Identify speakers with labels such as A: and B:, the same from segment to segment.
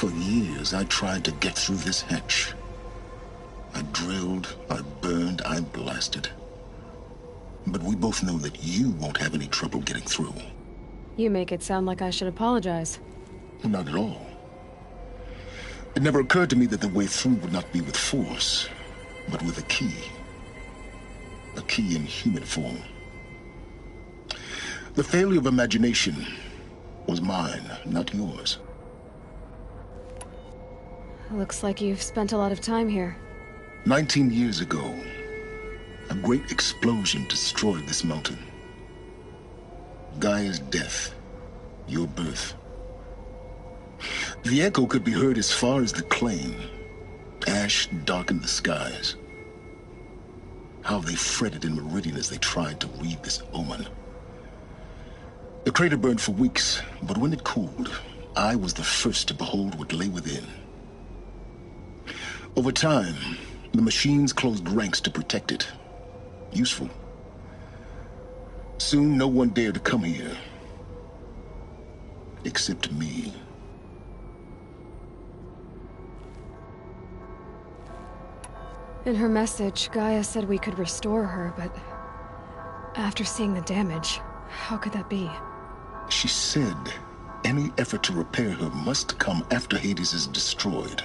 A: For years, I tried to get through this hatch. I drilled, I burned, I blasted. But we both know that you won't have any trouble getting through.
B: You make it sound like I should apologize.
A: Not at all. It never occurred to me that the way through would not be with force, but with a key. A key in human form. The failure of imagination was mine, not yours.
B: Looks like you've spent a lot of time here.
A: 19 years ago, a great explosion destroyed this mountain. Gaia's death, your birth. The echo could be heard as far as the Claim. Ash darkened the skies. How they fretted in Meridian as they tried to read this omen. The crater burned for weeks, but when it cooled, I was the first to behold what lay within. Over time, the machines closed ranks to protect it. Useful. Soon, no one dared to come here. Except me.
B: In her message, Gaia said we could restore her, but after seeing the damage, how could that be?
A: She said any effort to repair her must come after Hades is destroyed.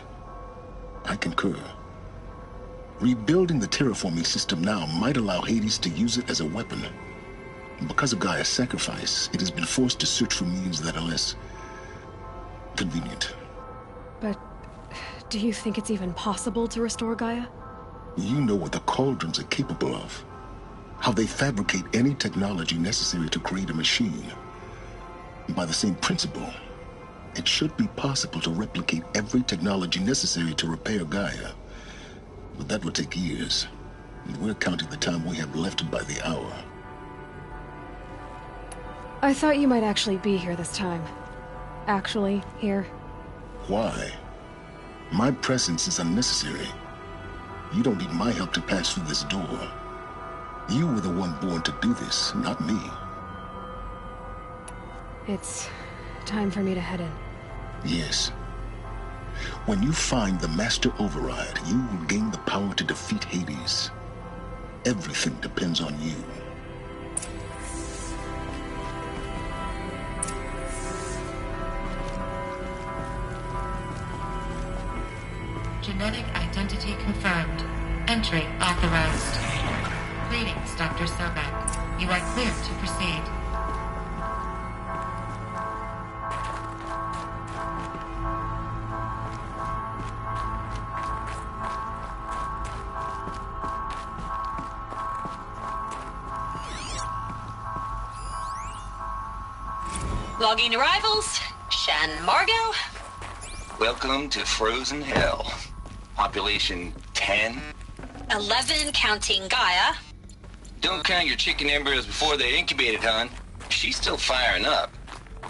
A: I concur. Rebuilding the terraforming system now might allow Hades to use it as a weapon. Because of Gaia's sacrifice, it has been forced to search for means that are less convenient.
B: But do you think it's even possible to restore Gaia?
A: You know what the Cauldrons are capable of. How they fabricate any technology necessary to create a machine. By the same principle, it should be possible to replicate every technology necessary to repair Gaia. But that would take years. And we're counting the time we have left by the hour.
B: I thought you might actually be here this time. Actually, here.
A: Why? My presence is unnecessary. You don't need my help to pass through this door. You were the one born to do this, not me.
B: It's time for me to head in.
A: Yes. When you find the Master Override, you will gain the power to defeat Hades. Everything depends on you.
C: Genetic identity confirmed. Entry authorized. Greetings, Dr. Sobek. You are clear to proceed.
D: Logging arrivals. Shan Margot.
E: Welcome to Frozen Hell. Population 10.
D: 11 counting Gaia.
E: Don't count your chicken embryos before they're incubated, hon. She's still firing up.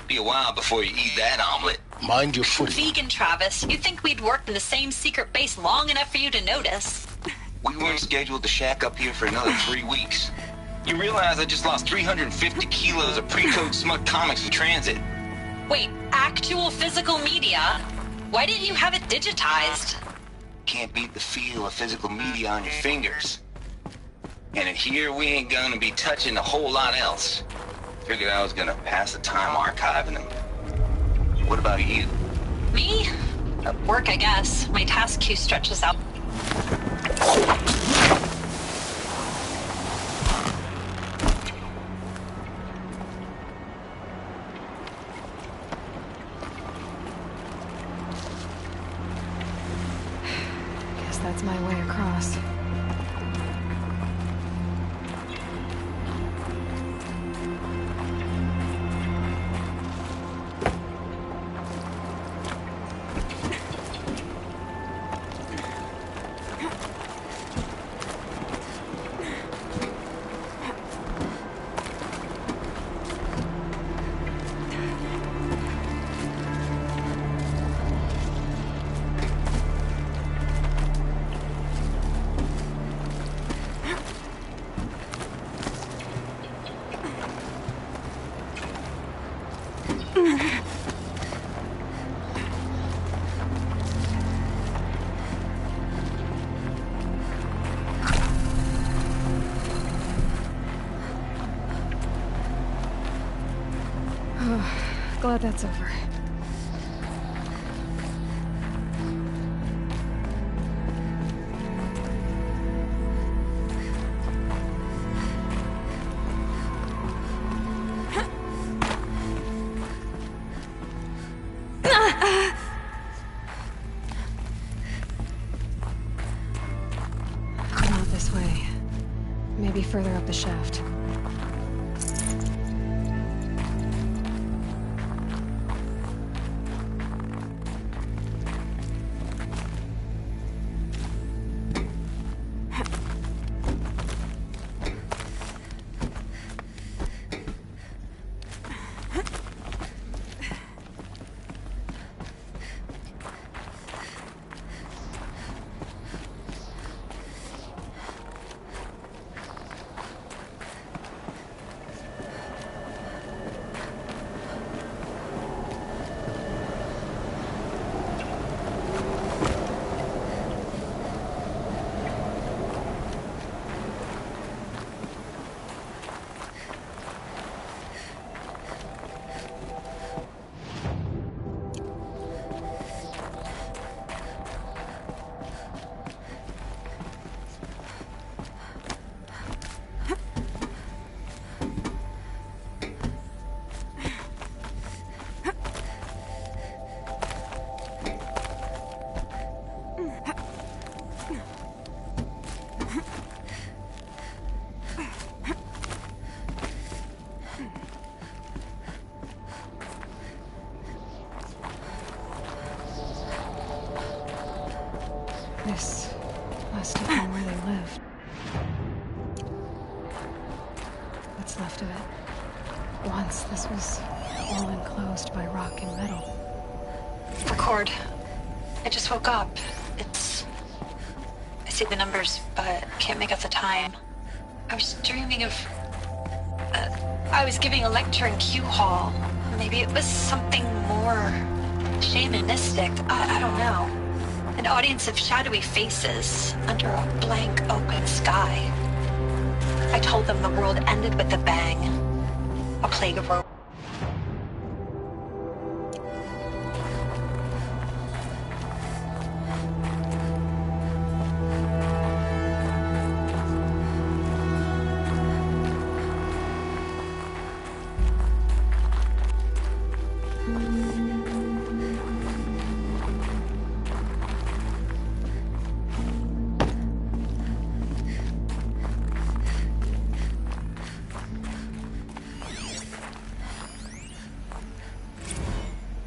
E: Be a while before you eat that omelet.
A: Mind your footing.
D: Vegan Travis, you'd think we'd worked in the same secret base long enough for you to notice.
E: We weren't scheduled to shack up here for another 3 weeks. You realize I just lost 350 kilos of pre-code smut comics in transit.
D: Wait, actual physical media? Why didn't you have it digitized?
E: Can't beat the feel of physical media on your fingers. And in here, we ain't gonna be touching a whole lot else. Figured I was gonna pass the time archiving them. What about you?
D: Me? Work, I guess. My task queue stretches out.
B: Guess that's my way across. Glad that's over. Not this way. Maybe further up the shaft. This must have been where they lived. What's left of it. Once this was all enclosed by rock and metal.
D: Record. I just woke up. I see the numbers, but can't make out the time. I was dreaming of... I was giving a lecture in Q Hall. Maybe it was something more shamanistic. I don't know. An audience of shadowy faces under a blank open sky. I told them the world ended with a bang. A plague of robots.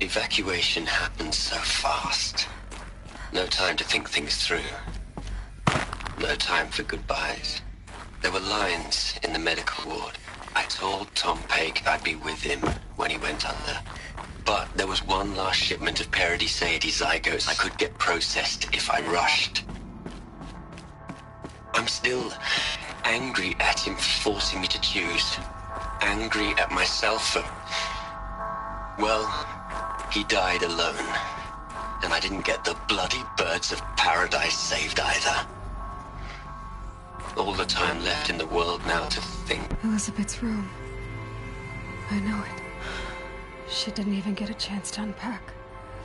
E: Evacuation happened so fast. No time to think things through. No time for goodbyes. There were lines in the medical ward. I told Tom Paik I'd be with him when he went under. But there was one last shipment of Paradiseidae zygotes I could get processed if I rushed. I'm still angry at him for forcing me to choose. Angry at myself for... well... he died alone, and I didn't get the bloody birds of paradise saved either. All the time left in the world now to think.
B: Elizabeth's room. I know it. She didn't even get a chance to unpack.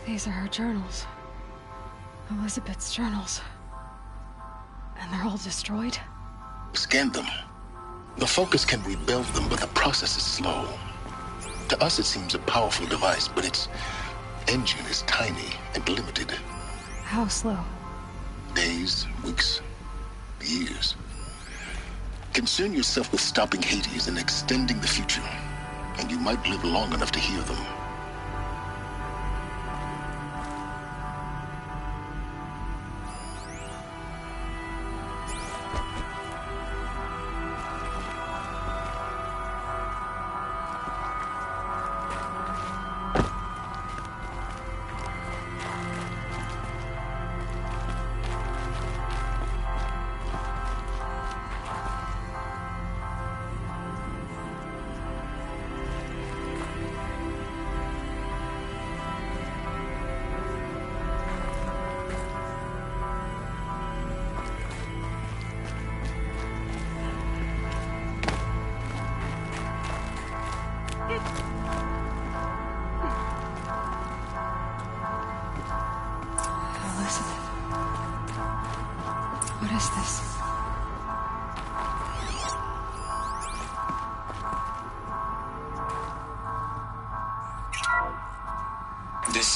B: These are her journals. Elizabeth's journals. And they're all destroyed?
A: Scan them. The Focus can rebuild them, but the process is slow. To us, it seems a powerful device, but its engine is tiny and limited.
B: How slow?
A: Days, weeks, years. Concern yourself with stopping Hades and extending the future, and you might live long enough to hear them.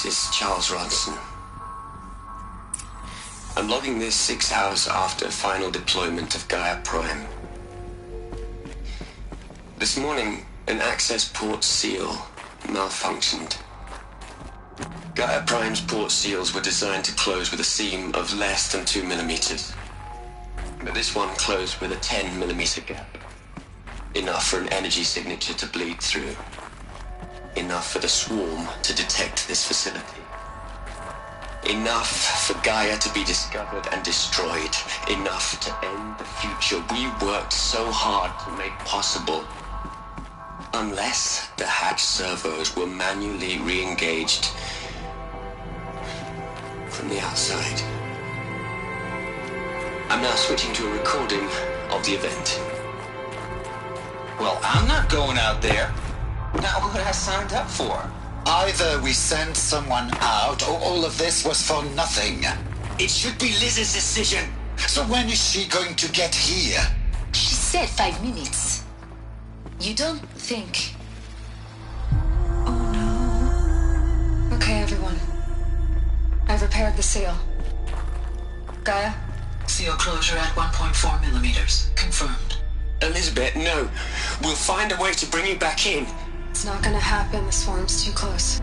F: This is Charles Ronson. I'm logging this 6 hours after final deployment of Gaia Prime. This morning, an access port seal malfunctioned. Gaia Prime's port seals were designed to close with a seam of less than 2 millimeters. But this one closed with a 10 millimeter gap. Enough for an energy signature to bleed through. Enough for the swarm to detect this facility. Enough for Gaia to be discovered and destroyed. Enough to end the future we worked so hard to make possible. Unless the hatch servos were manually re-engaged from the outside. I'm now switching to a recording of the event.
E: Well, I'm not going out there. Not what I signed up for.
G: Either we send someone out, or all of this was for nothing.
F: It should be Liz's decision.
G: So when is she going to get here?
H: She said 5 minutes. You don't think...
B: Oh no. Okay, everyone. I've repaired the seal. Gaia?
I: Seal closure at 1.4 millimeters. Confirmed.
F: Elizabeth, no. We'll find a way to bring you back in.
B: It's not gonna happen. The swarm's too close.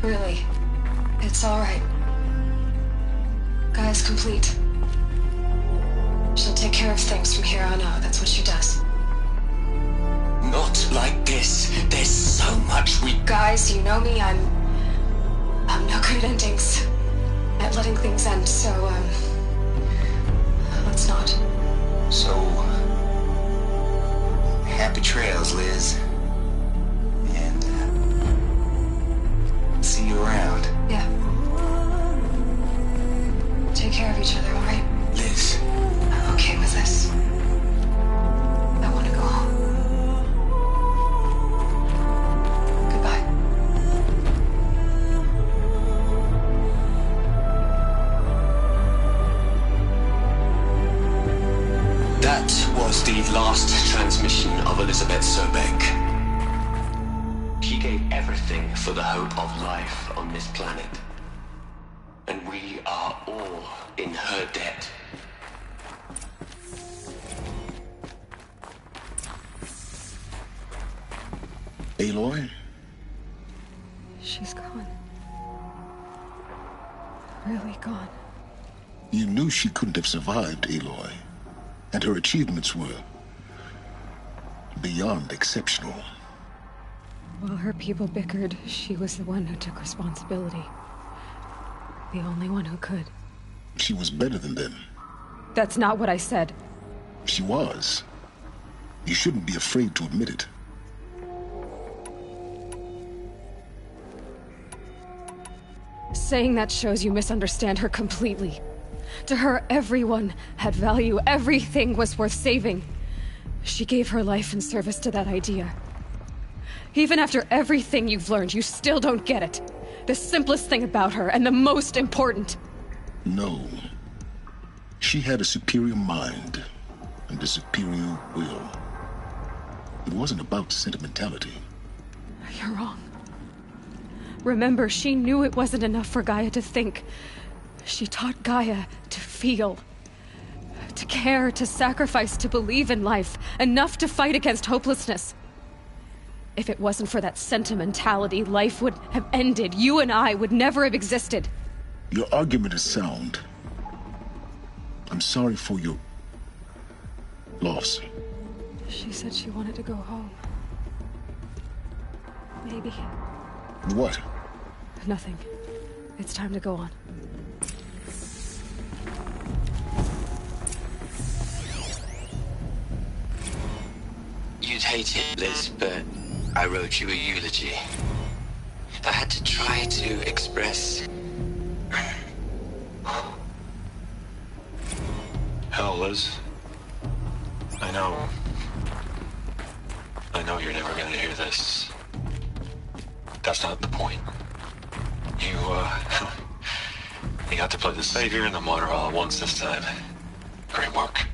B: Really. It's alright. Gaia's complete. She'll take care of things from here on out. That's what she does.
F: Not like this. There's so much we...
B: Guys, you know me. I'm no good at endings. At letting things end, so, let's not.
E: So, happy trails, Liz. And, see you around.
B: Yeah. Take care of each other, alright?
F: Liz.
B: I'm okay with this. I want to go home. Goodbye.
F: That was the last transmission of Elizabeth Sobeck. She gave everything for the hope of life on this planet. And we are all in her debt.
A: Aloy?
B: She's gone. Really gone.
A: You knew she couldn't have survived, Aloy. And her achievements were beyond exceptional.
B: While her people bickered, she was the one who took responsibility. The only one who could.
A: She was better than them.
B: That's not what I said.
A: She was. You shouldn't be afraid to admit it.
B: Saying that shows you misunderstand her completely. To her, everyone had value. Everything was worth saving. She gave her life in service to that idea. Even after everything you've learned, you still don't get it. The simplest thing about her, and the most important.
A: No. She had a superior mind and a superior will. It wasn't about sentimentality.
B: You're wrong. Remember, she knew it wasn't enough for Gaia to think. She taught Gaia to feel. To care, to sacrifice, to believe in life. Enough to fight against hopelessness. If it wasn't for that sentimentality, life would have ended. You and I would never have existed.
A: Your argument is sound. I'm sorry for your loss.
B: She said she wanted to go home. Maybe.
A: What?
B: Nothing. It's time to go on.
F: You'd hate it, Liz, but I wrote you a eulogy. I had to try to express...
J: Hell, Liz. I know you're never gonna hear this. That's not the point. You got to play the savior and the martyr all at once this time. Great work.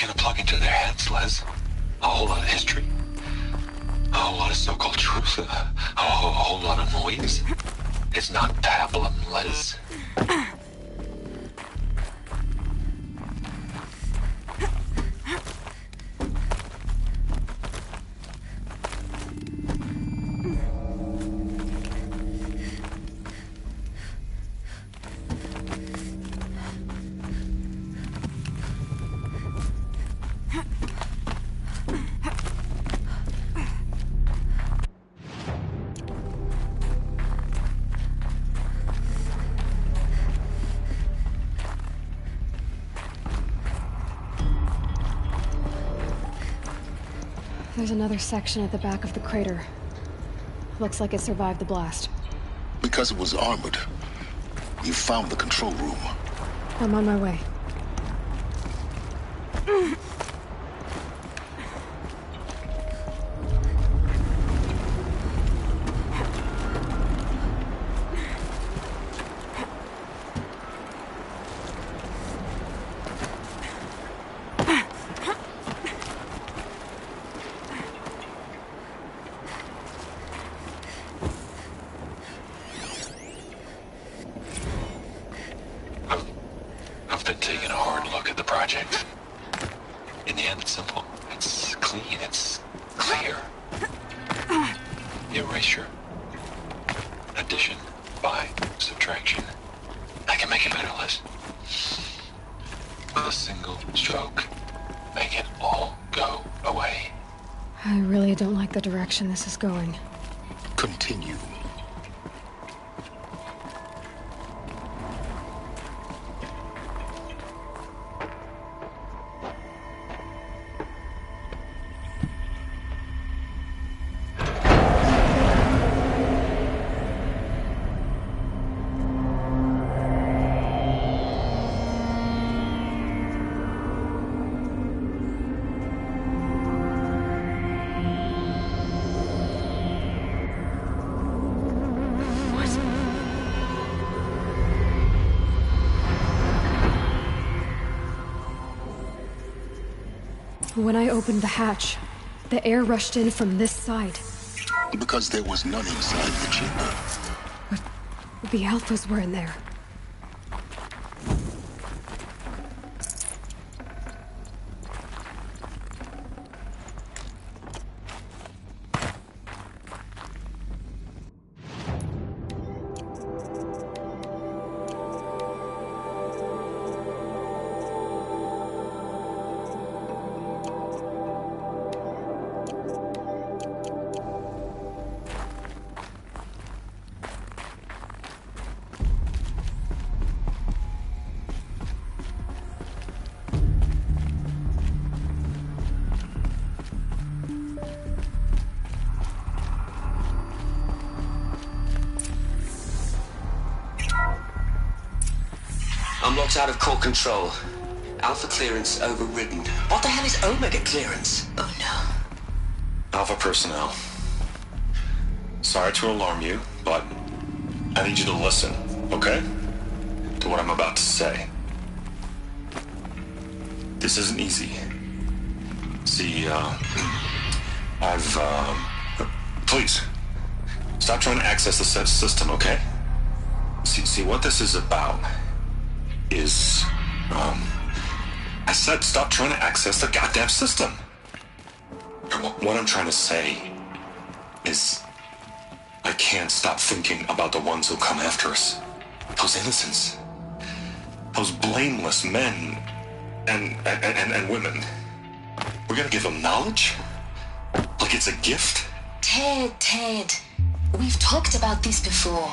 J: gonna plug into their heads, Les? A whole lot of history? A whole lot of so-called truth? A whole lot of noise? It's not pablum, Les.
B: There's another section at the back of the crater. Looks like it survived the blast.
A: Because it was armored, you found the control room.
B: I'm on my way.
J: I've been taking a hard look at the project. In the end, it's simple. It's clean. It's clear. Erasure. Addition. By. Subtraction. I can make it better, Liz. With a single stroke. Make it all go away.
B: I really don't like the direction this is going.
A: Continue.
B: When I opened the hatch, the air rushed in from this side.
A: Because there was none inside the chamber.
B: But the Alphas were in there.
F: I'm locked out of core control. Alpha clearance overridden. What the hell is Omega clearance? Oh no.
J: Alpha personnel. Sorry to alarm you, but I need you to listen, okay? To what I'm about to say. This isn't easy. See, please, stop trying to access the system, okay? See, what this is about is, I said stop trying to access the goddamn system. What I'm trying to say is I can't stop thinking about the ones who come after us. Those innocents. Those blameless men and women. We're gonna give them knowledge? Like it's a gift?
H: Ted. We've talked about this before.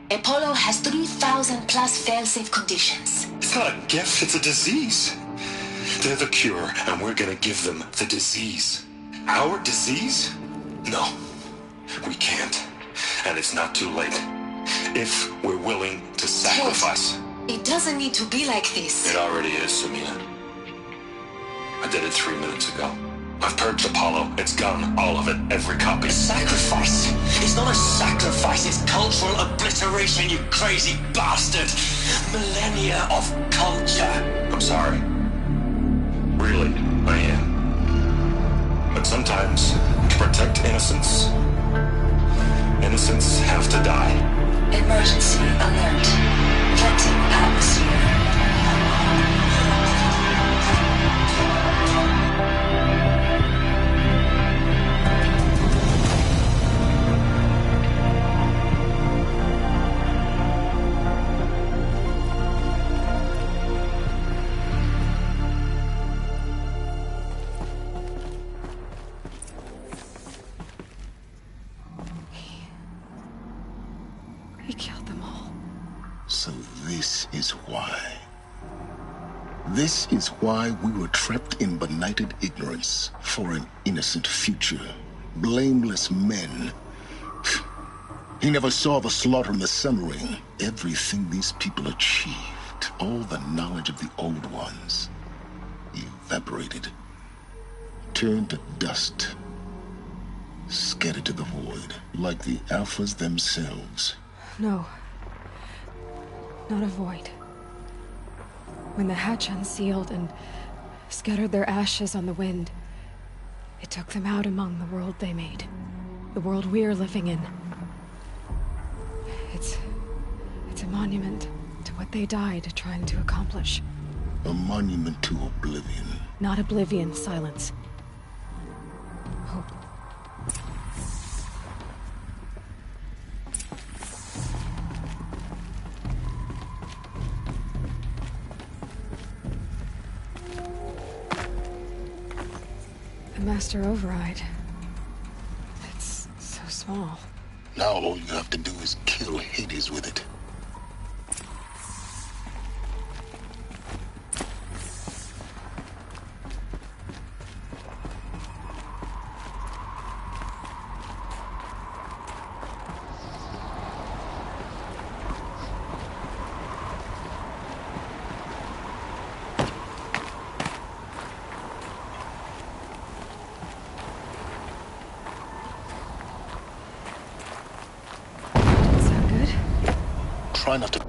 H: Apollo has 3,000 plus fail-safe conditions.
J: It's not a gift, it's a disease. They're the cure, and we're gonna give them the disease. Our disease? No, we can't. And it's not too late. If we're willing to sacrifice.
H: Ted, it doesn't need to be like this.
J: It already is, Samina. I did it 3 minutes ago. I've purged Apollo. It's gone. All of it. Every copy.
F: Sacrifice? It's not a sacrifice. It's cultural obliteration, you crazy bastard. Millennia of culture.
J: I'm sorry. Really, I am. But sometimes, to protect innocence, innocents have to die.
H: Emergency alert. Venting atmosphere.
B: He killed them all.
A: So this is why. This is why we were trapped in benighted ignorance for an innocent future. Blameless men. He never saw the slaughter and the summering. Everything these people achieved, all the knowledge of the old ones, evaporated, turned to dust, scattered to the void, like the Alphas themselves.
B: No. Not a void. When the hatch unsealed and scattered their ashes on the wind, it took them out among the world they made. The world we're living in. It's a monument to what they died trying to accomplish.
A: A monument to oblivion.
B: Not oblivion, Silence. Hope. The Master Override. It's so small.
A: Now all you have to do is kill Hades with it. Try not to...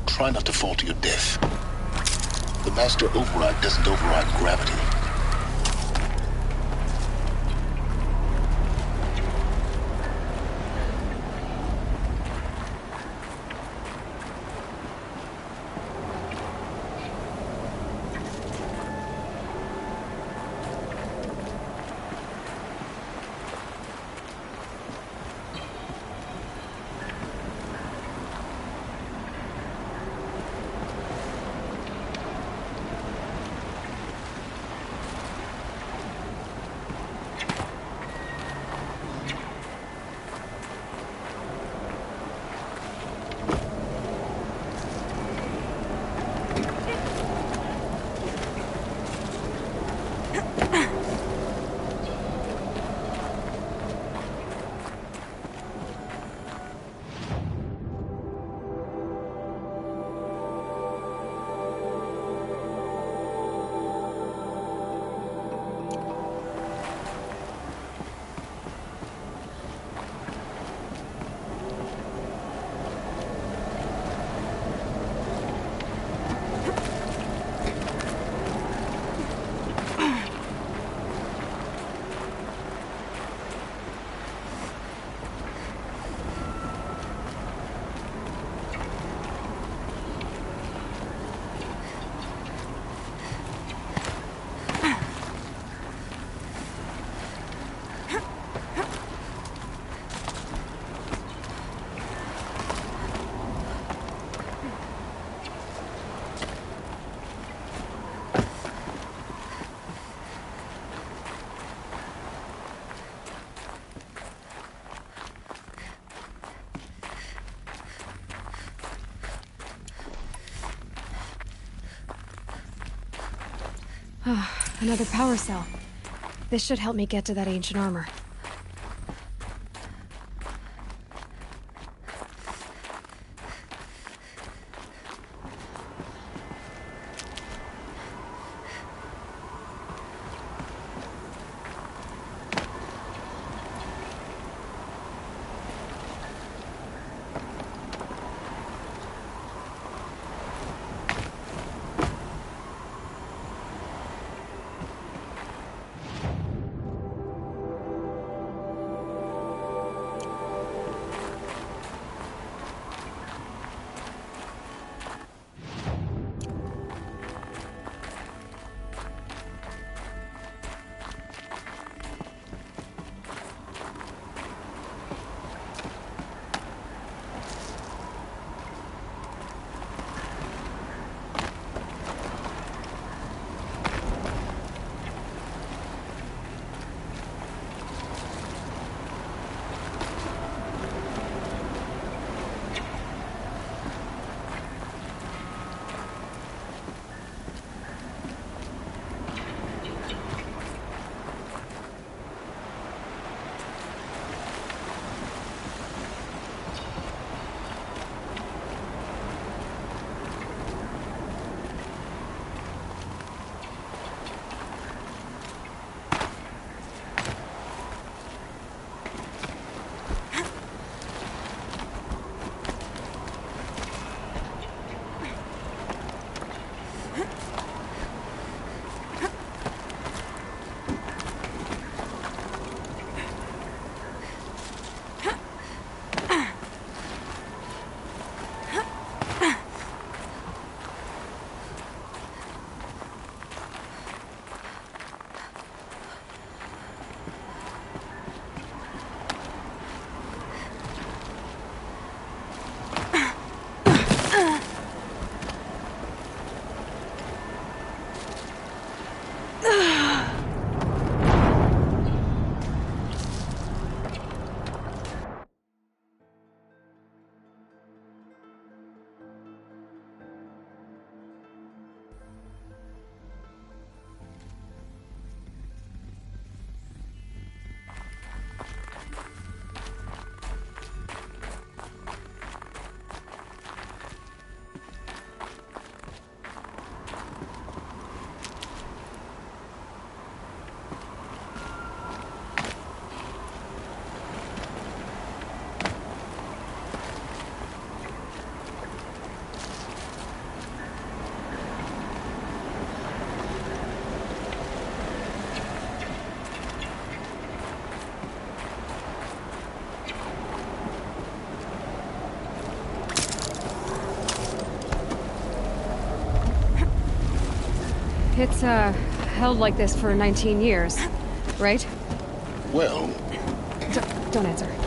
A: Try not to fall to your death. The Master Override doesn't override gravity.
B: Another power cell. This should help me get to that ancient armor. It's, held like this for 19 years, right?
A: Well...
B: Don't answer.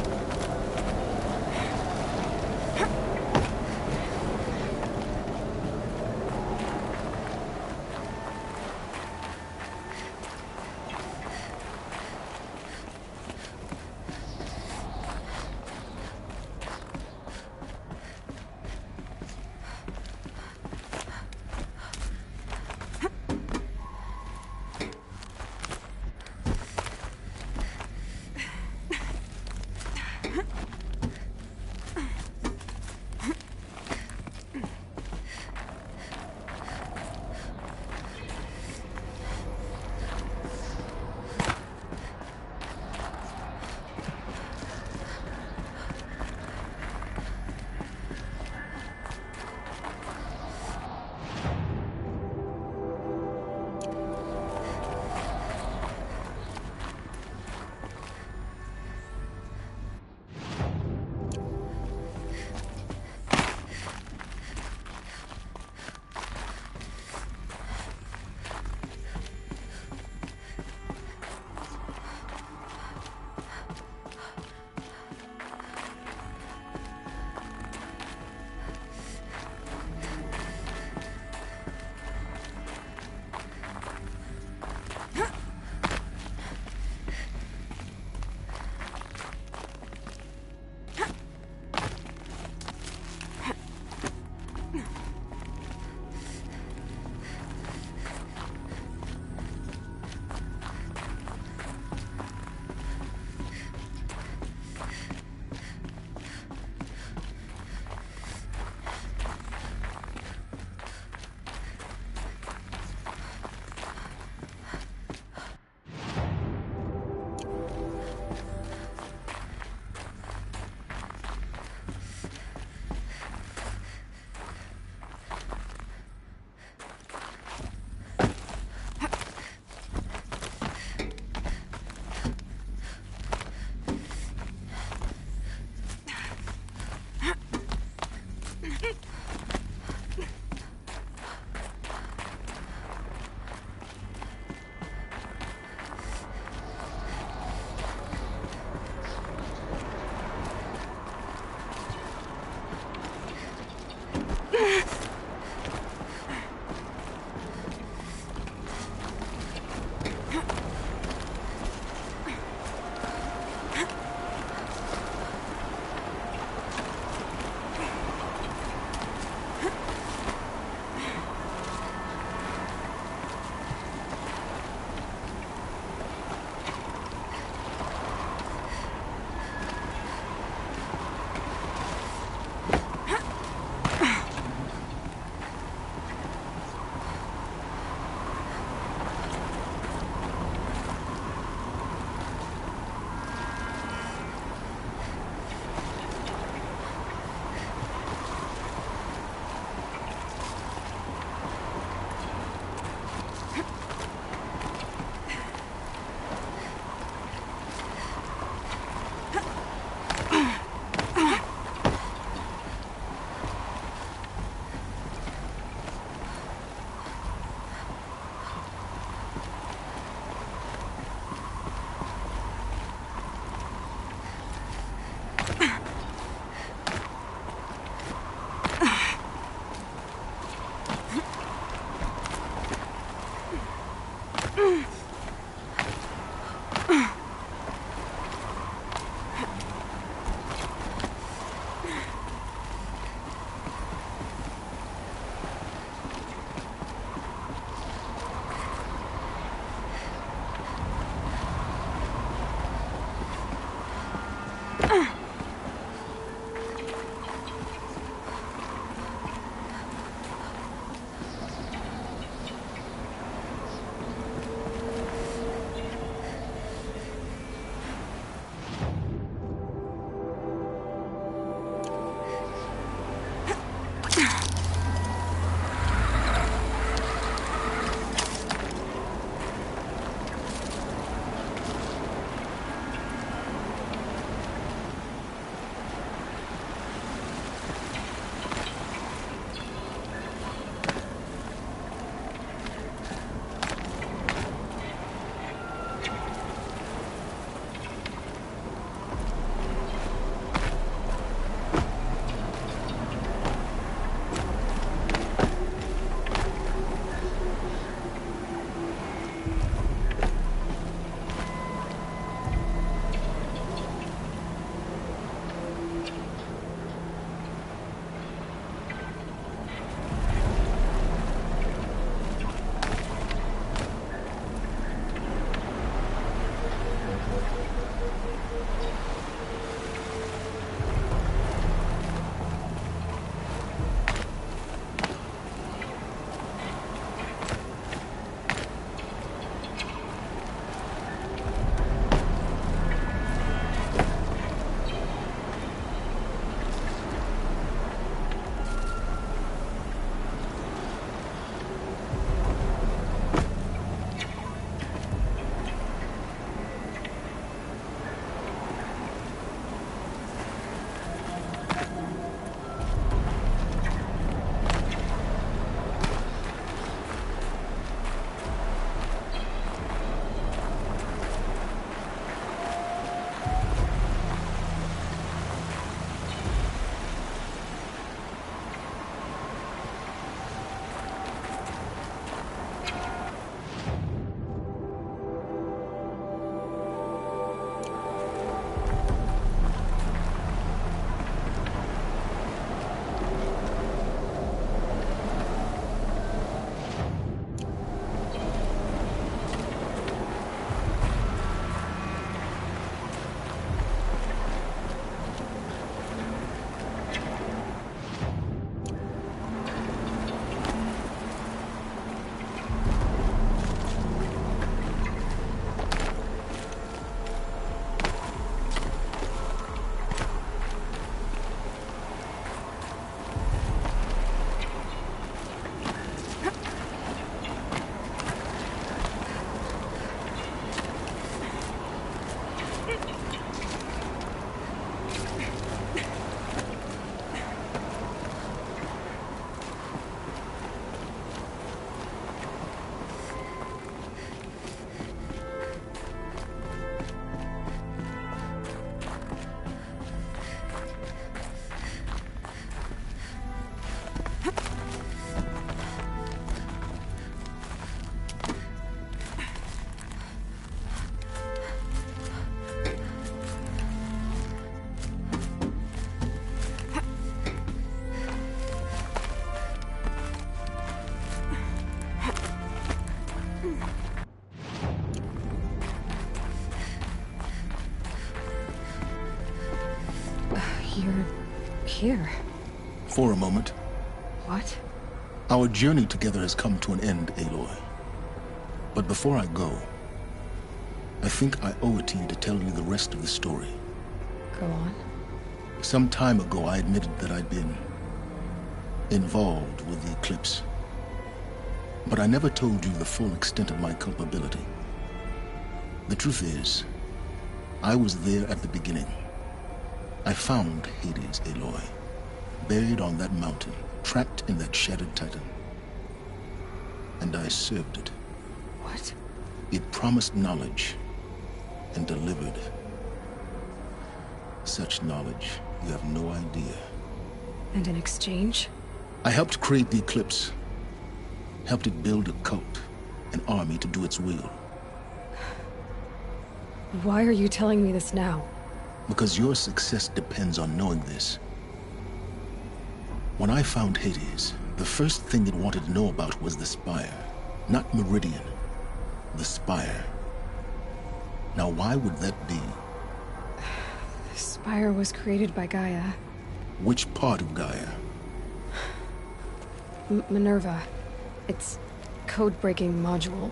B: You're here.
A: For a moment.
B: What?
A: Our journey together has come to an end, Aloy. But before I go, I think I owe it to you to tell you the rest of the story.
B: Go on.
A: Some time ago, I admitted that I'd been involved with the Eclipse. But I never told you the full extent of my culpability. The truth is, I was there at the beginning. I found Hades, Aloy, buried on that mountain, trapped in that shattered Titan. And I served it.
B: What?
A: It promised knowledge and delivered such knowledge. You have no idea.
B: And in exchange?
A: I helped create the Eclipse. Helped it build a cult, an army to do its will.
B: Why are you telling me this now?
A: Because your success depends on knowing this. When I found Hades, the first thing it wanted to know about was the Spire. Not Meridian. The Spire. Now why would that be?
B: The Spire was created by Gaia.
A: Which part of Gaia?
B: Minerva. Its code-breaking module.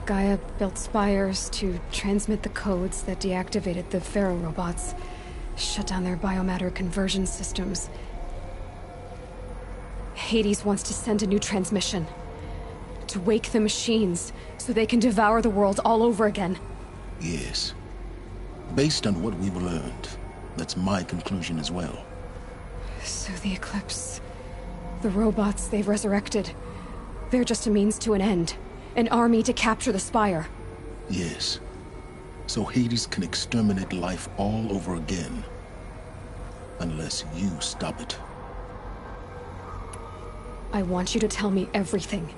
B: Gaia built spires to transmit the codes that deactivated the Pharaoh robots, shut down their biomatter conversion systems. Hades wants to send a new transmission. To wake the machines, so they can devour the world all over again.
A: Yes. Based on what we've learned, that's my conclusion as well.
B: So the Eclipse... the robots they've resurrected... they're just a means to an end. An army to capture the Spire.
A: Yes. So Hades can exterminate life all over again. Unless you stop it.
B: I want you to tell me everything.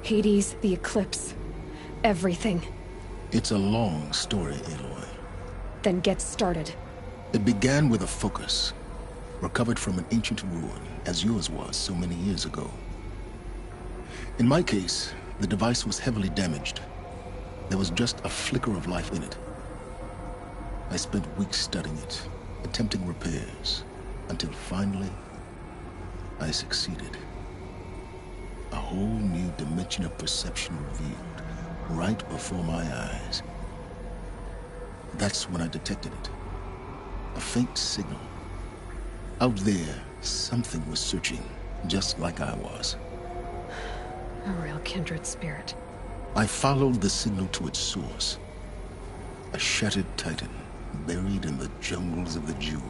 B: Hades, the Eclipse. Everything.
A: It's a long story, Aloy.
B: Then get started.
A: It began with a focus. Recovered from an ancient ruin, as yours was so many years ago. In my case, the device was heavily damaged. There was just a flicker of life in it. I spent weeks studying it, attempting repairs, until finally, I succeeded. A whole new dimension of perception revealed, right before my eyes. That's when I detected it. A faint signal. Out there, something was searching, just like I was.
B: A real kindred spirit.
A: I followed the signal to its source. A shattered titan, buried in the jungles of the Jewel.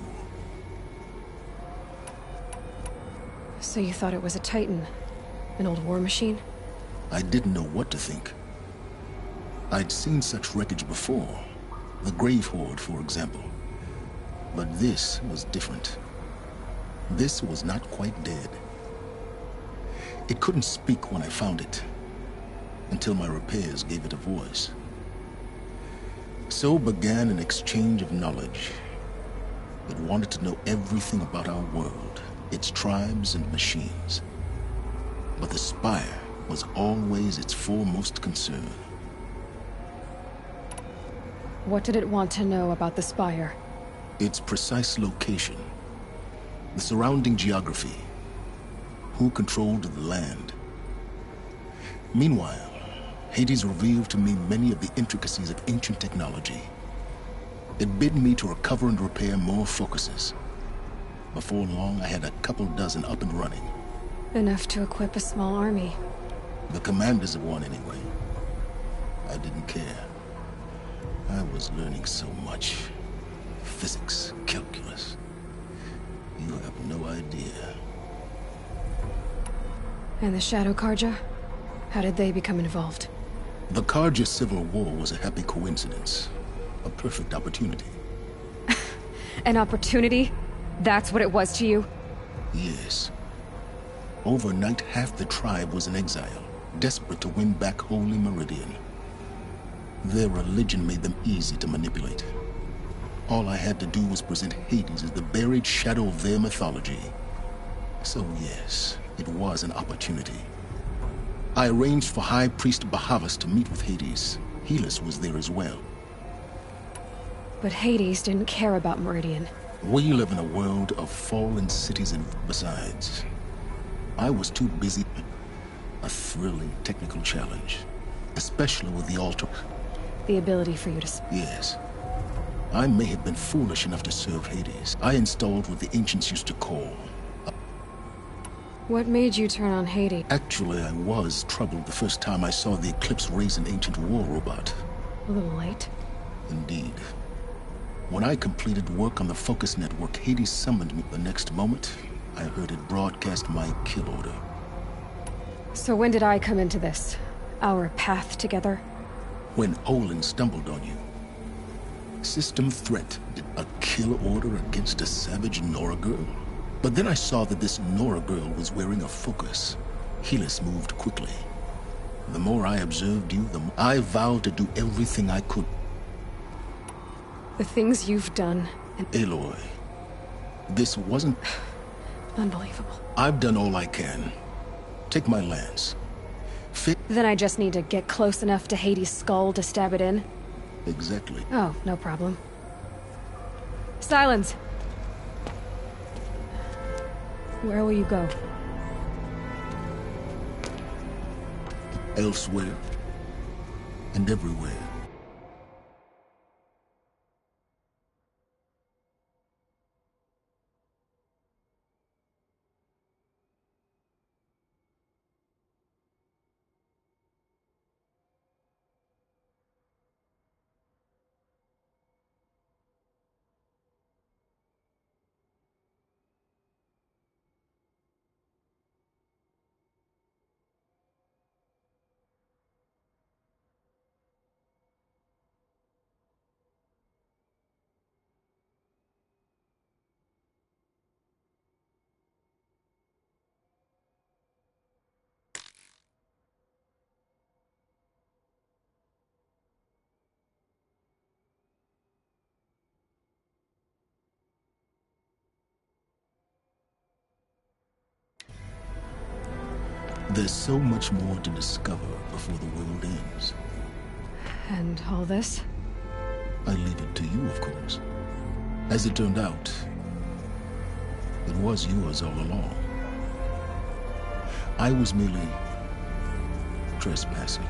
B: So you thought it was a titan? An old war machine?
A: I didn't know what to think. I'd seen such wreckage before. The Grave Horde, for example. But this was different. This was not quite dead. It couldn't speak when I found it, until my repairs gave it a voice. So began an exchange of knowledge. It wanted to know everything about our world, its tribes and machines. But the Spire was always its foremost concern.
B: What did it want to know about the Spire?
A: Its precise location, the surrounding geography, who controlled the land. Meanwhile, Hades revealed to me many of the intricacies of ancient technology. It bid me to recover and repair more focuses. Before long, I had a couple dozen up and running.
B: Enough to equip a small army.
A: The commanders of one, anyway. I didn't care. I was learning so much. Physics, calculus. You have no idea.
B: And the Shadow Carja? How did they become involved?
A: The Carja Civil War was a happy coincidence. A perfect opportunity.
B: An opportunity? That's what it was to you?
A: Yes. Overnight, half the tribe was in exile, desperate to win back Holy Meridian. Their religion made them easy to manipulate. All I had to do was present Hades as the buried shadow of their mythology. So yes, it was an opportunity. I arranged for High Priest Bahavas to meet with Hades. Helis was there as well.
B: But Hades didn't care about Meridian.
A: We live in a world of fallen cities and besides. I was too busy. A thrilling technical challenge. Especially with the altar.
B: The ability for you to...
A: Yes. I may have been foolish enough to serve Hades. I installed what the ancients used to call...
B: What made you turn on Hades?
A: Actually, I was troubled the first time I saw the Eclipse raise an ancient war robot.
B: A little late?
A: Indeed. When I completed work on the Focus Network, Hades summoned me. The next moment, I heard it broadcast my kill order.
B: So when did I come into this? Our path together?
A: When Olin stumbled on you. System threat. A kill order against a savage Nora girl? But then I saw that this Nora girl was wearing a focus. Helis moved quickly. The more I observed you, the more I vowed to do everything I could.
B: The things you've done, and
A: Aloy, this wasn't...
B: unbelievable.
A: I've done all I can. Take my lance.
B: Then I just need to get close enough to Hades' skull to stab it in?
A: Exactly.
B: Oh, no problem. Silence! Where will you go?
A: Elsewhere. And everywhere. There's so much more to discover before the world ends.
B: And all this?
A: I leave it to you, of course. As it turned out, it was yours all along. I was merely trespassing.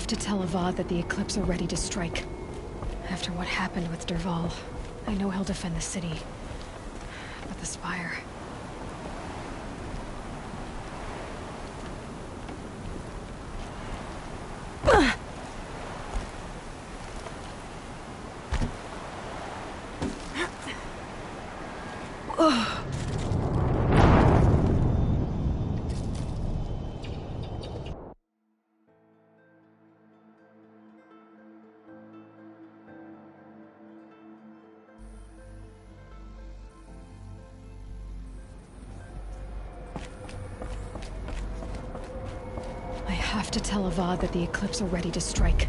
B: To tell Avad that the Eclipse are ready to strike. After what happened with Dervahl, I know he'll defend the city. But the Spire... to tell Avad that the Eclipse are ready to strike.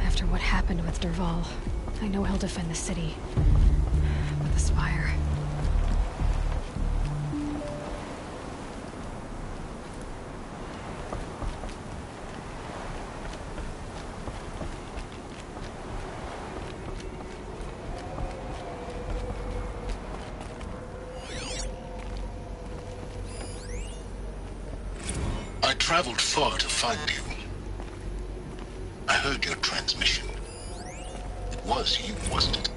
B: After what happened with Dervahl, I know he'll defend the city. But the Spire...
A: I traveled far to find you. I heard your transmission. It was you, wasn't it?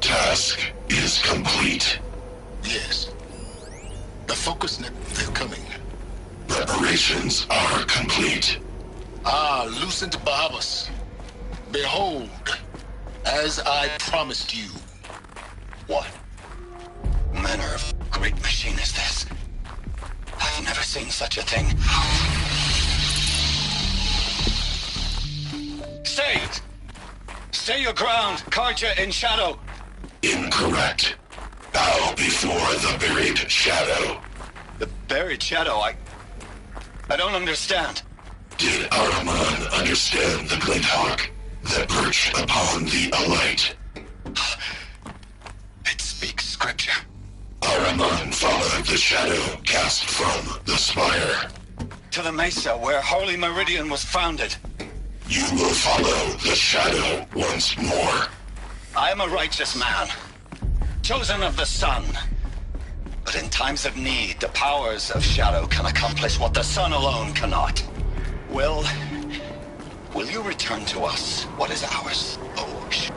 K: Task is complete.
A: Yes. The focus net, they're coming.
K: Preparations are complete.
A: Ah, Lucent Bahavas. Behold, as I promised you.
E: What manner of great machine is this? I've never seen such a thing. Stay! Stay your ground, Carja in shadow.
K: Incorrect. Bow before the buried shadow.
E: The buried shadow? I don't understand.
K: Did Ahriman understand the Glinthawk that perched upon the Alight?
L: It speaks scripture.
K: Ahriman followed the shadow cast from the spire.
L: To the mesa where Holy Meridian was founded.
K: You will follow the shadow once more.
L: I am a righteous man, chosen of the sun. But in times of need, the powers of shadow can accomplish what the sun alone cannot. Will you return to us what is ours, Osh?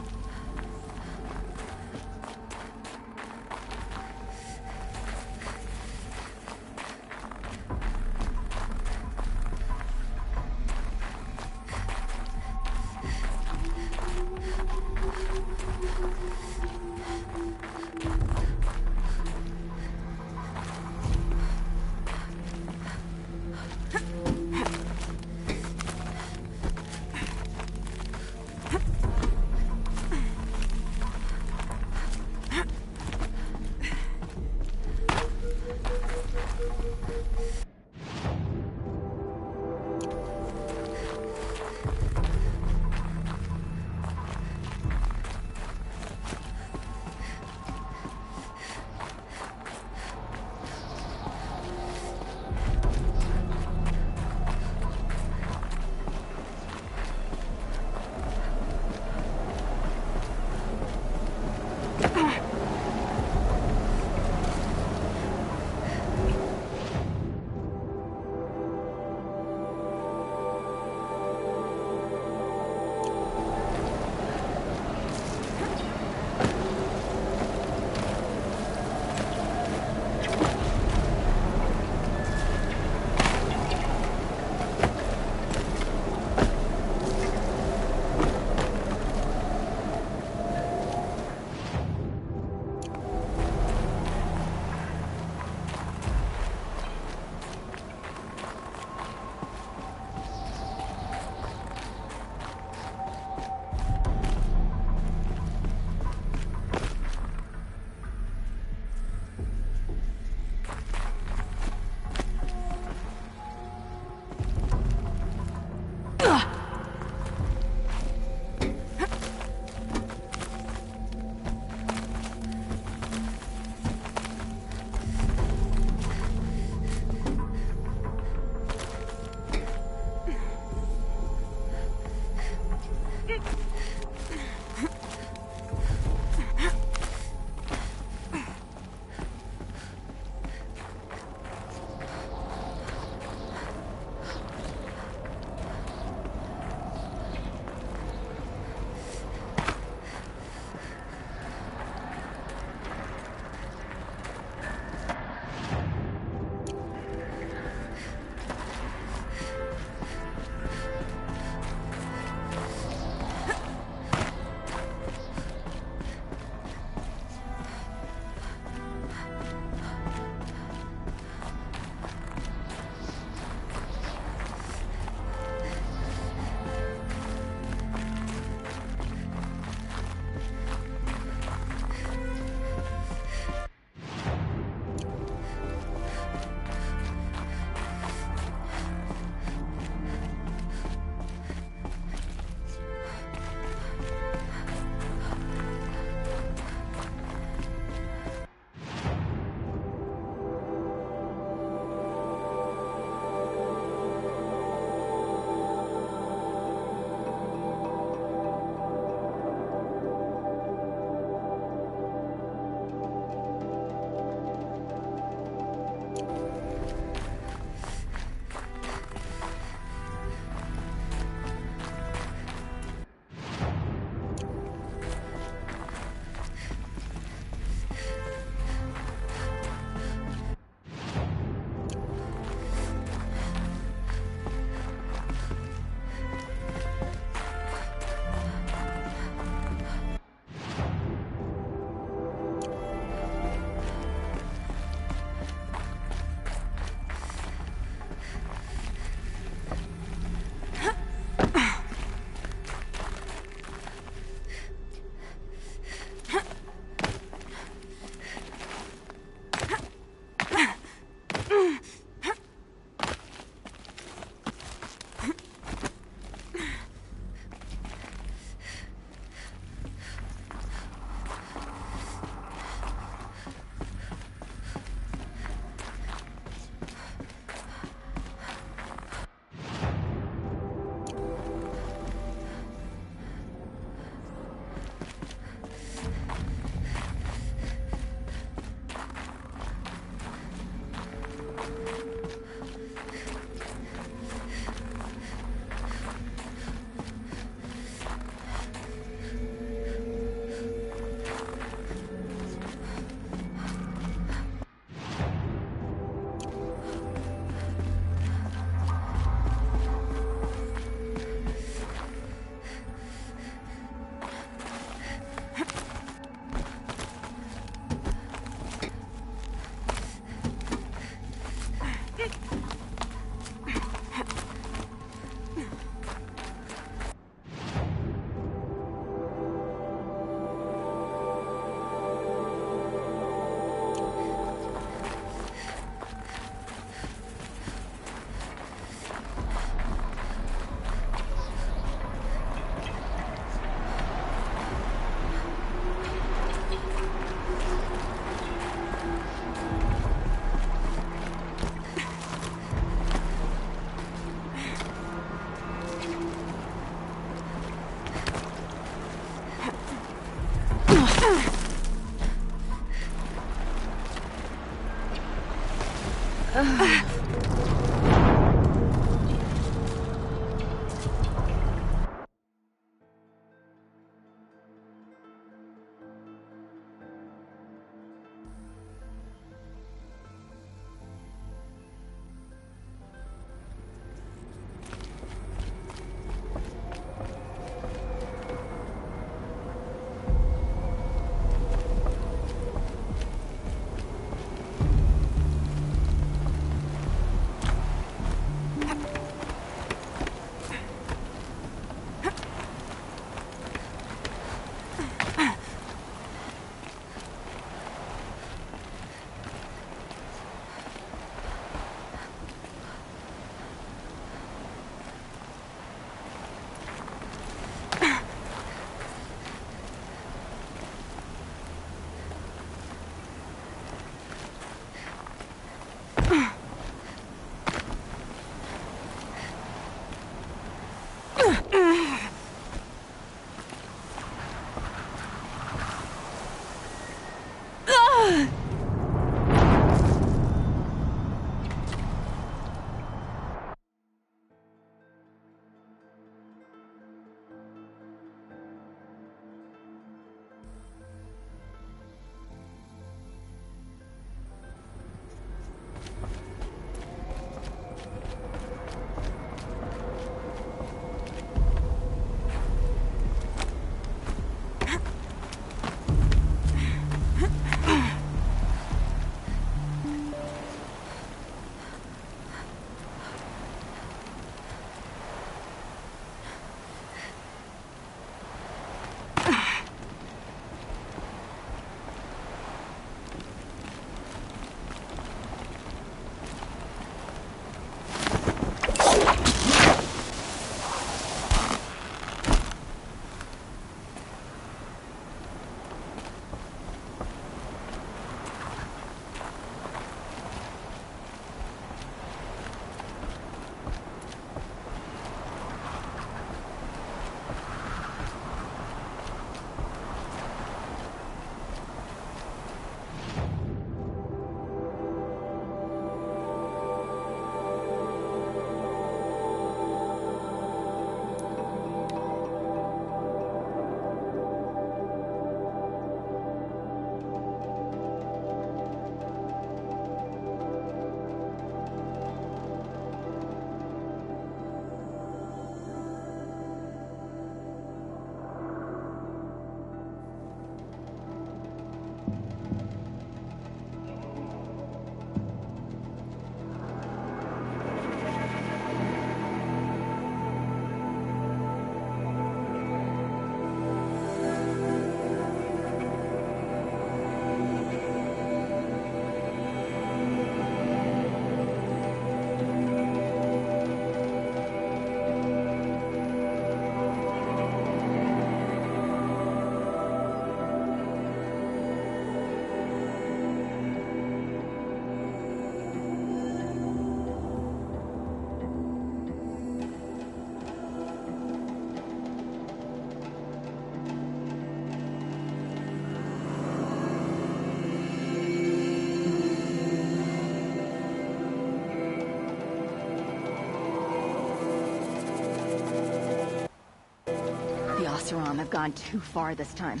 M: Oseram have gone too far this time.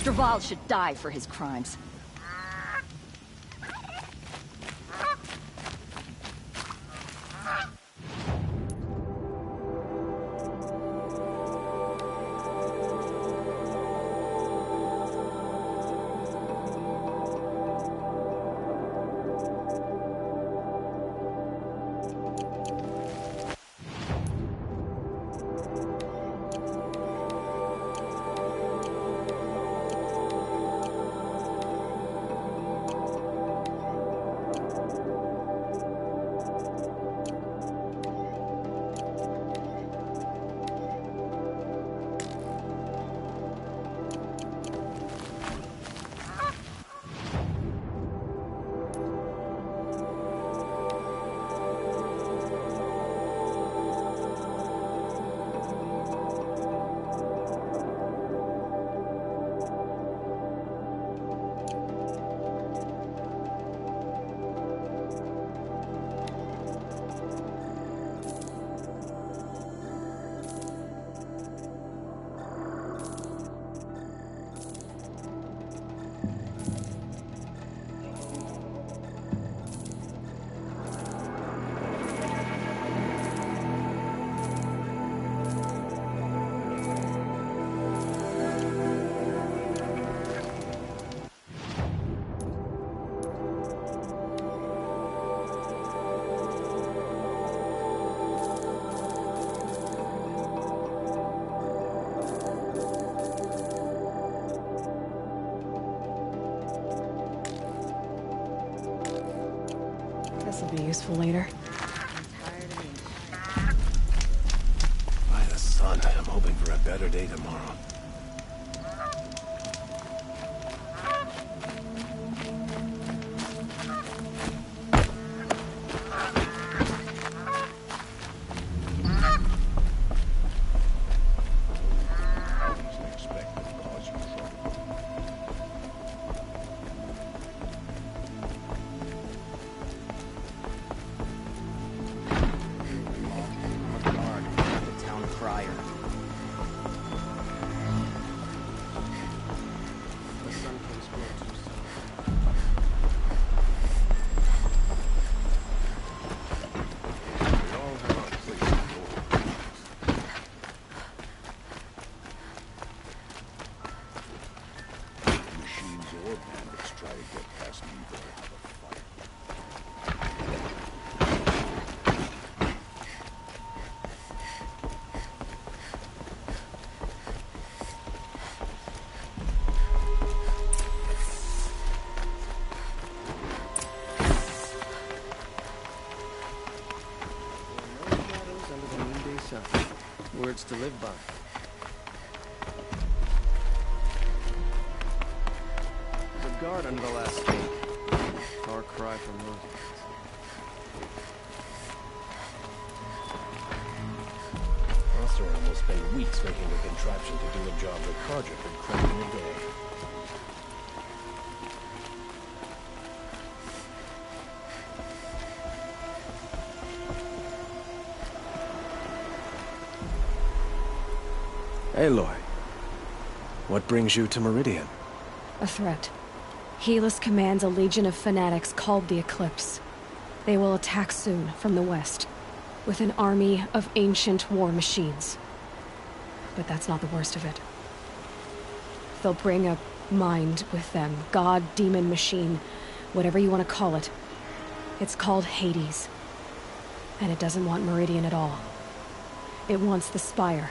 M: Dervahl should die for his crimes.
B: This'll be useful later.
N: By the sun, I'm hoping for a better day tomorrow.
O: Words to live by. The guard under the last gate. Far cry from Roosevelt.
N: Oseram will spend weeks making a contraption to do a job that Carja could crack in a day.
O: Aloy, what brings you to Meridian?
B: A threat. Helis commands a legion of fanatics called the Eclipse. They will attack soon from the west, with an army of ancient war machines. But that's not the worst of it. They'll bring a mind with them, god, demon, machine, whatever you want to call it. It's called Hades. And it doesn't want Meridian at all. It wants the Spire.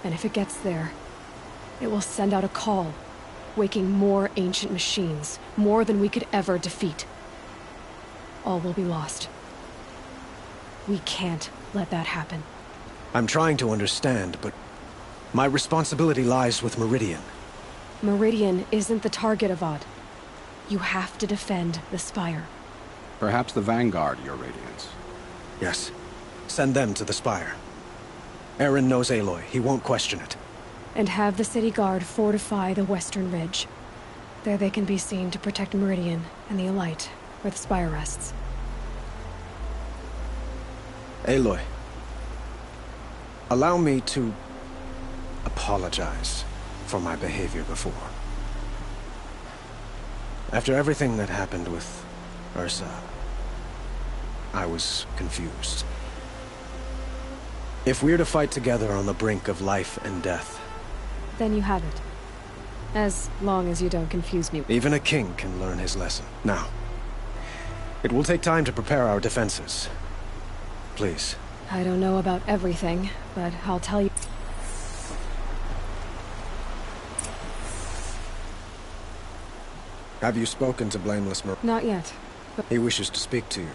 B: And if it gets there, it will send out a call, waking more ancient machines, more than we could ever defeat. All will be lost. We can't let that happen.
O: I'm trying to understand, but my responsibility lies with Meridian.
B: Meridian isn't the target, Avad. You have to defend the Spire.
P: Perhaps the Vanguard, Your Radiance.
O: Yes. Send them to the Spire. Eren knows Aloy. He won't question it.
B: And have the city guard fortify the western ridge. There they can be seen to protect Meridian and the Elite, where the Spire rests.
O: Aloy, allow me to apologize for my behavior before. After everything that happened with Ursa, I was confused. If we're to fight together on the brink of life and death...
B: Then you have it. As long as you don't confuse me.
O: Even a king can learn his lesson. Now, it will take time to prepare our defenses. Please.
B: I don't know about everything, but I'll tell you.
O: Have you spoken to Blameless Mer?
B: Not yet.
O: But he wishes to speak to you.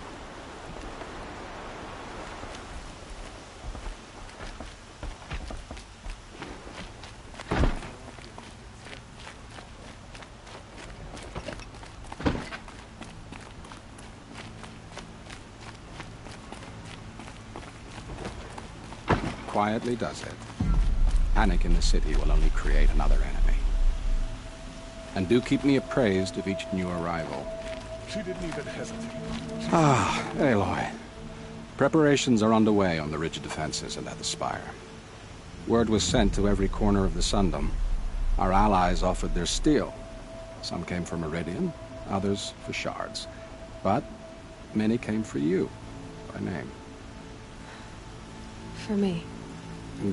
P: Quietly does it. Panic in the city will only create another enemy. And do keep me appraised of each new arrival.
K: She didn't even hesitate.
P: Ah, Aloy. Preparations are underway on the ridge defenses and at the Spire. Word was sent to every corner of the Sundom. Our allies offered their steel. Some came for Meridian, others for shards. But many came for you, by name.
B: For me.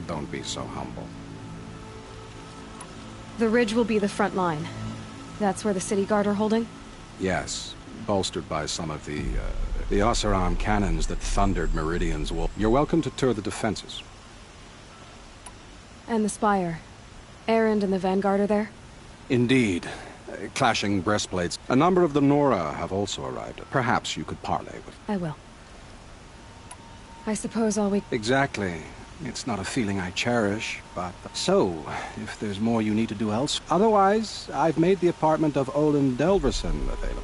P: Don't be so humble.
B: The ridge will be the front line. That's where the city guard are holding?
P: Yes, bolstered by some of the Oseram cannons that thundered Meridian's wolf. You're welcome to tour the defenses.
B: And the Spire. Erend and the Vanguard are there?
P: Indeed. clashing breastplates. A number of the Nora have also arrived. Perhaps you could parley with...
B: I will. I suppose all we...
P: Exactly. It's not a feeling I cherish, but... So, if there's more you need to do else... Otherwise, I've made the apartment of Olin Delverson available.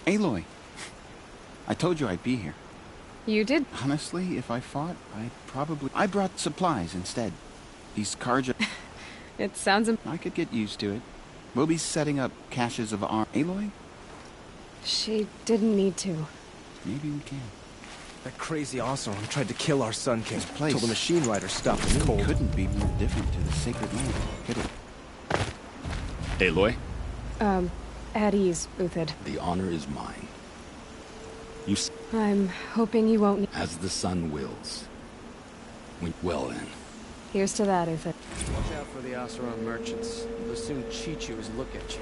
Q: Aloy, I told you I'd be here.
B: You did?
Q: Honestly, if I fought, I brought supplies instead. These Carja...
B: It sounds...
Q: I could get used to it. We'll be setting up caches of arms. Aloy?
B: She didn't need to.
Q: Maybe we can.
N: That crazy Oseram tried to kill our Sun King.
Q: This place...
N: Till the machine rider stopped him cold.
Q: Couldn't be more different to the Sacred Land, could it?
R: Aloy?
B: At ease, Uthid.
R: The honor is mine.
B: I'm hoping you won't...
R: As the sun wills. Well then.
B: Here's to that, Uthid.
N: Watch out for the Oseram merchants. They'll soon cheat you as look at you.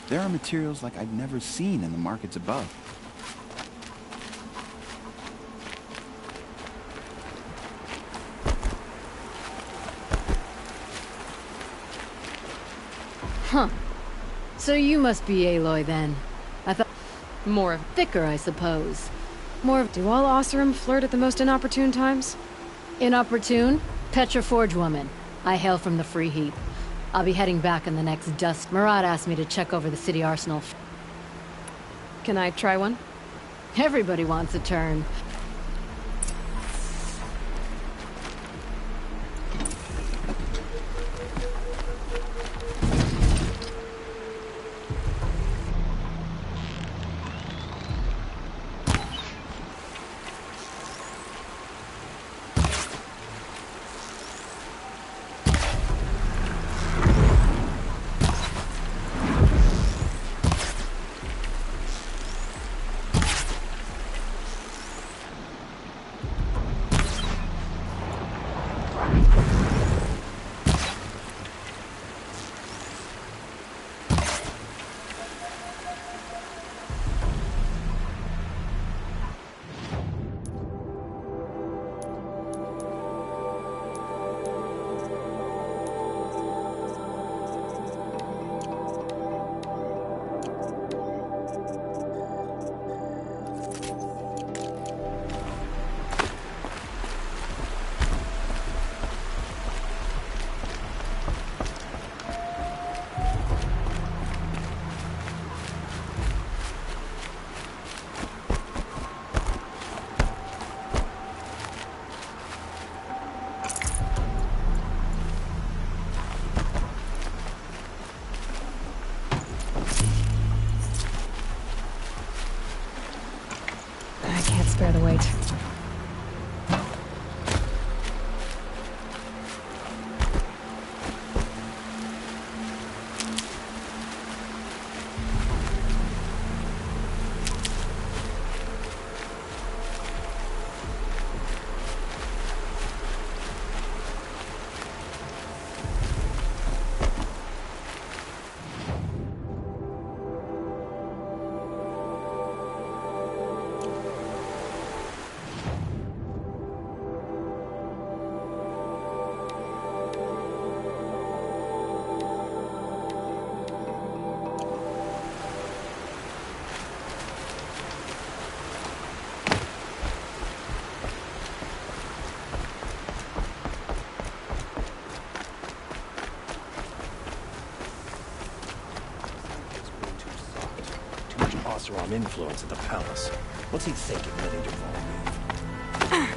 Q: There are materials like I've never seen in the markets above.
S: Huh. So you must be Aloy then. I thought... More thicker, I suppose. More of...
B: Do all Oseram flirt at the most inopportune times?
S: Inopportune? Petra Forge woman. I hail from the Free Heap. I'll be heading back in the next dust. Murad asked me to check over the city arsenal.
B: Can I try one?
S: Everybody wants a turn.
N: Oseram influence at the palace. What's he thinking letting Dervahl leave?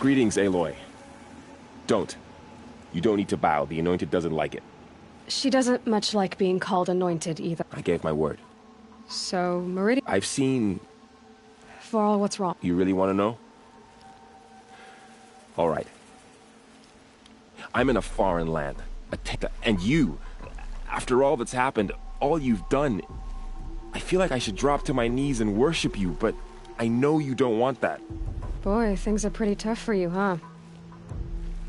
T: Greetings, Aloy. Don't. You don't need to bow. The Anointed doesn't like it.
B: She doesn't much like being called Anointed, either.
T: I gave my word.
B: So, Meridian...
T: I've seen...
B: Varl, what's wrong?
T: You really want to know? All right. I'm in a foreign land. And you, after all that's happened, all you've done... I feel like I should drop to my knees and worship you, but I know you don't want that.
B: Boy, things are pretty tough for you, huh?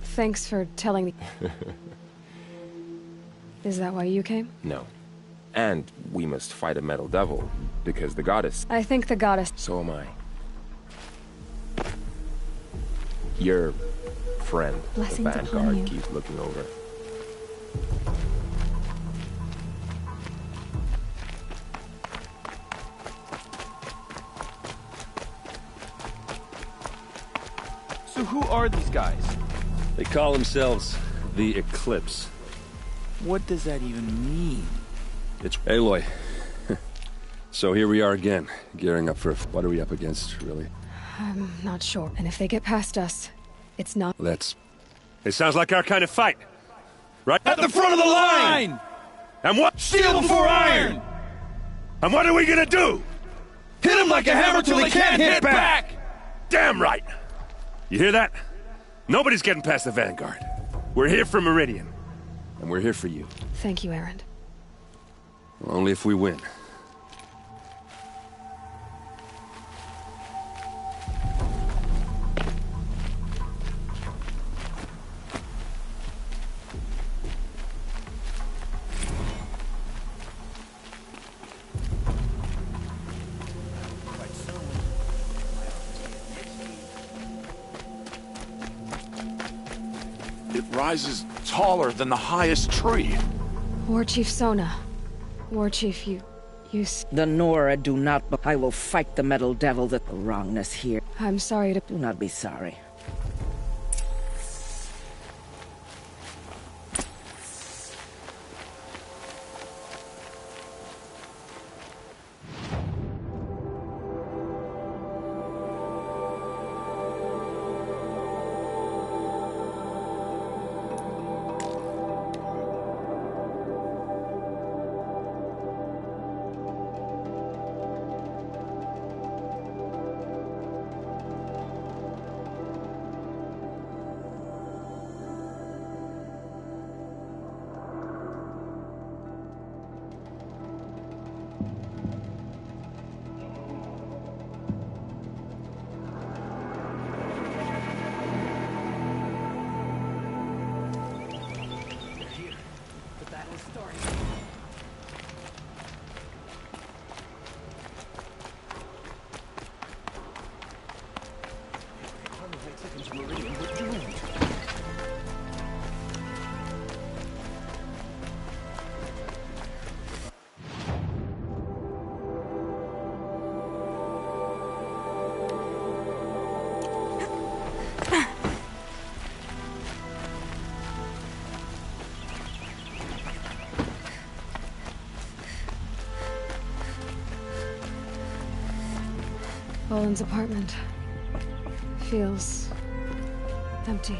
B: Thanks for telling me. Is that why you came?
T: No. And we must fight a metal devil, because the goddess...
B: I think the goddess...
T: So am I. Your friend,
B: Blessings
T: the
B: upon
T: Vanguard,
B: you.
T: keeps looking over.
U: So who are these guys?
V: They call themselves the Eclipse.
Q: What does that even mean?
V: It's Aloy. So here we are again, gearing up for... What are we up against, really?
B: I'm not sure. And if they get past us, it's not...
V: Let's... It sounds like our kind of fight. Right?
U: At the front of the line!
V: And what?
U: Steel before iron!
V: And what are we gonna do?
U: Hit them like a hammer till they can't hit back!
V: Damn right! You hear that? Nobody's getting past the Vanguard. We're here for Meridian. And we're here for you.
B: Thank you, Erend.
V: Only if we win.
J: It rises taller than the highest tree.
B: War Chief Sona. War Chief, you...
W: The Nora do not... I will fight the metal devil. The wrongness here.
B: I'm sorry to...
W: Do not be sorry.
B: Owen's apartment feels empty.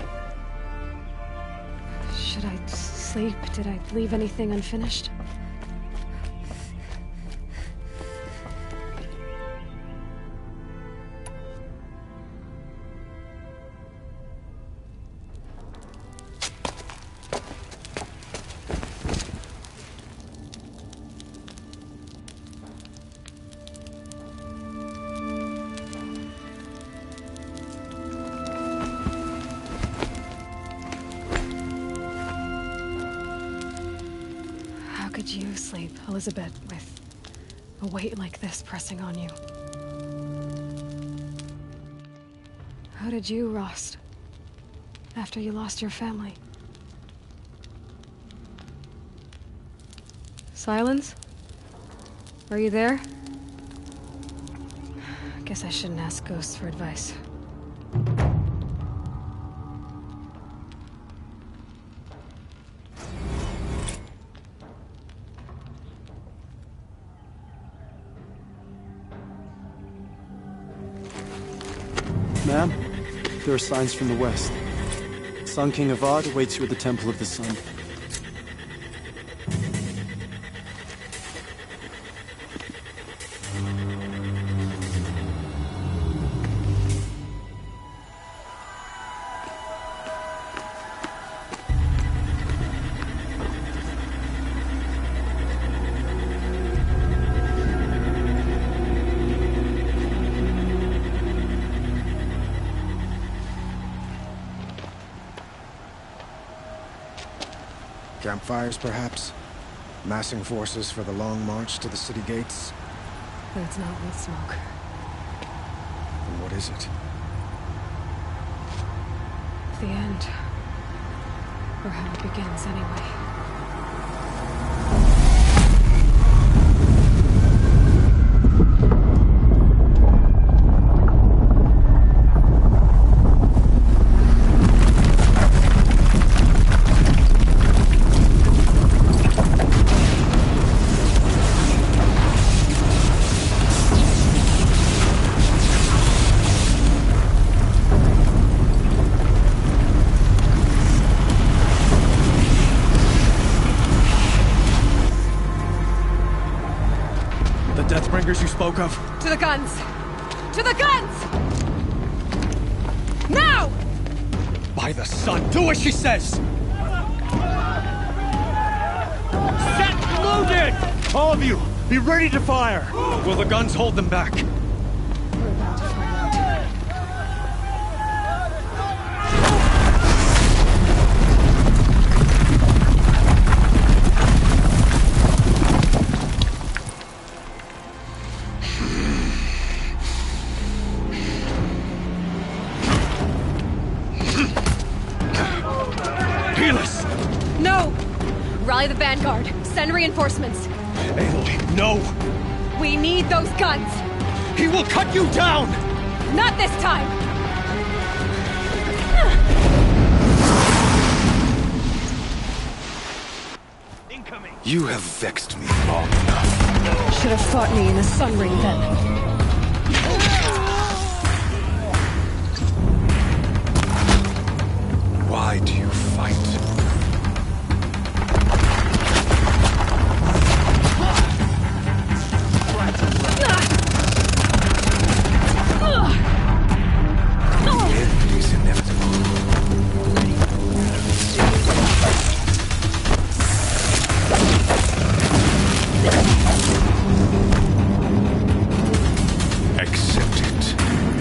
B: Should I sleep? Did I leave anything unfinished? How could you sleep, Elizabeth, with a weight like this pressing on you? How did you, Rost, after you lost your family? Silence? Are you there? Guess I shouldn't ask ghosts for advice.
C: Ma'am, there are signs from the west. Sun King Avad awaits you at the Temple of the Sun.
O: Campfires, perhaps? Massing forces for the long march to the city gates?
B: That's not wood smoke.
O: Then what is it?
B: The end. Or how it begins, anyway.
C: Deathbringers you spoke of?
B: To the guns! To the guns! Now!
C: By the sun, do as she says!
U: Set loaded!
C: All of you, be ready to fire! Will the guns hold them back?
B: We're about to find out. No! Rally the Vanguard. Send reinforcements.
C: Aloy, no!
B: We need those guns!
C: He will cut you down!
B: Not this time!
C: Incoming!
K: You have vexed me long enough.
B: Should have fought me in a sun ring then.
K: Why do you fight?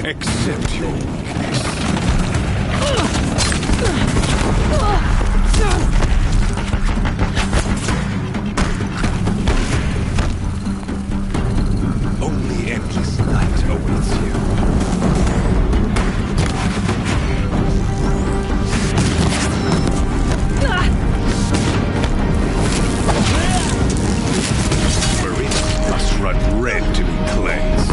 K: Accept your weakness. Only endless night awaits you. Marines must run red to be cleansed.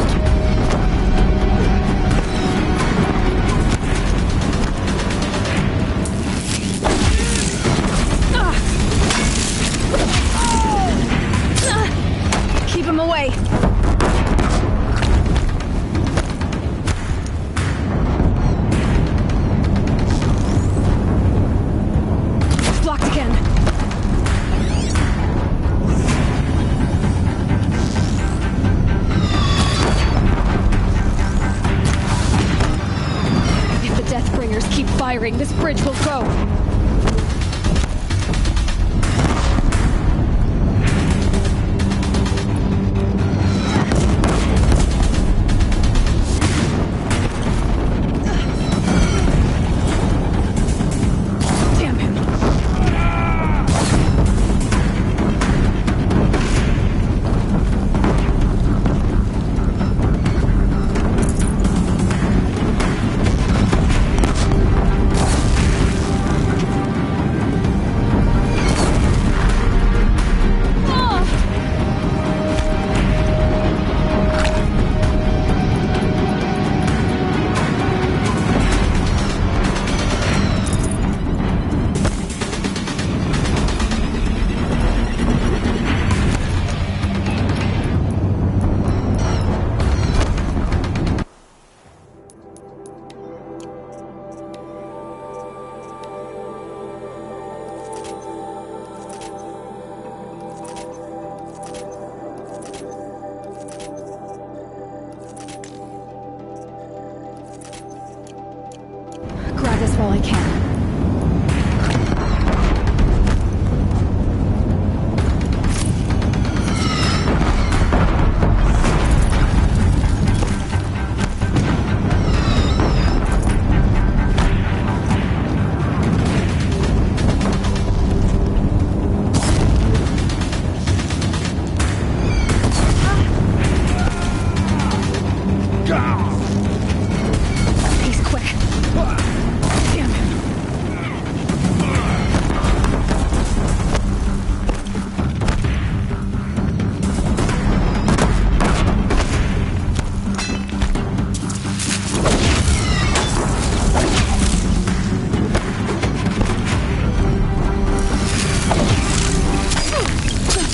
B: firing, this bridge will go. Grab this while I can.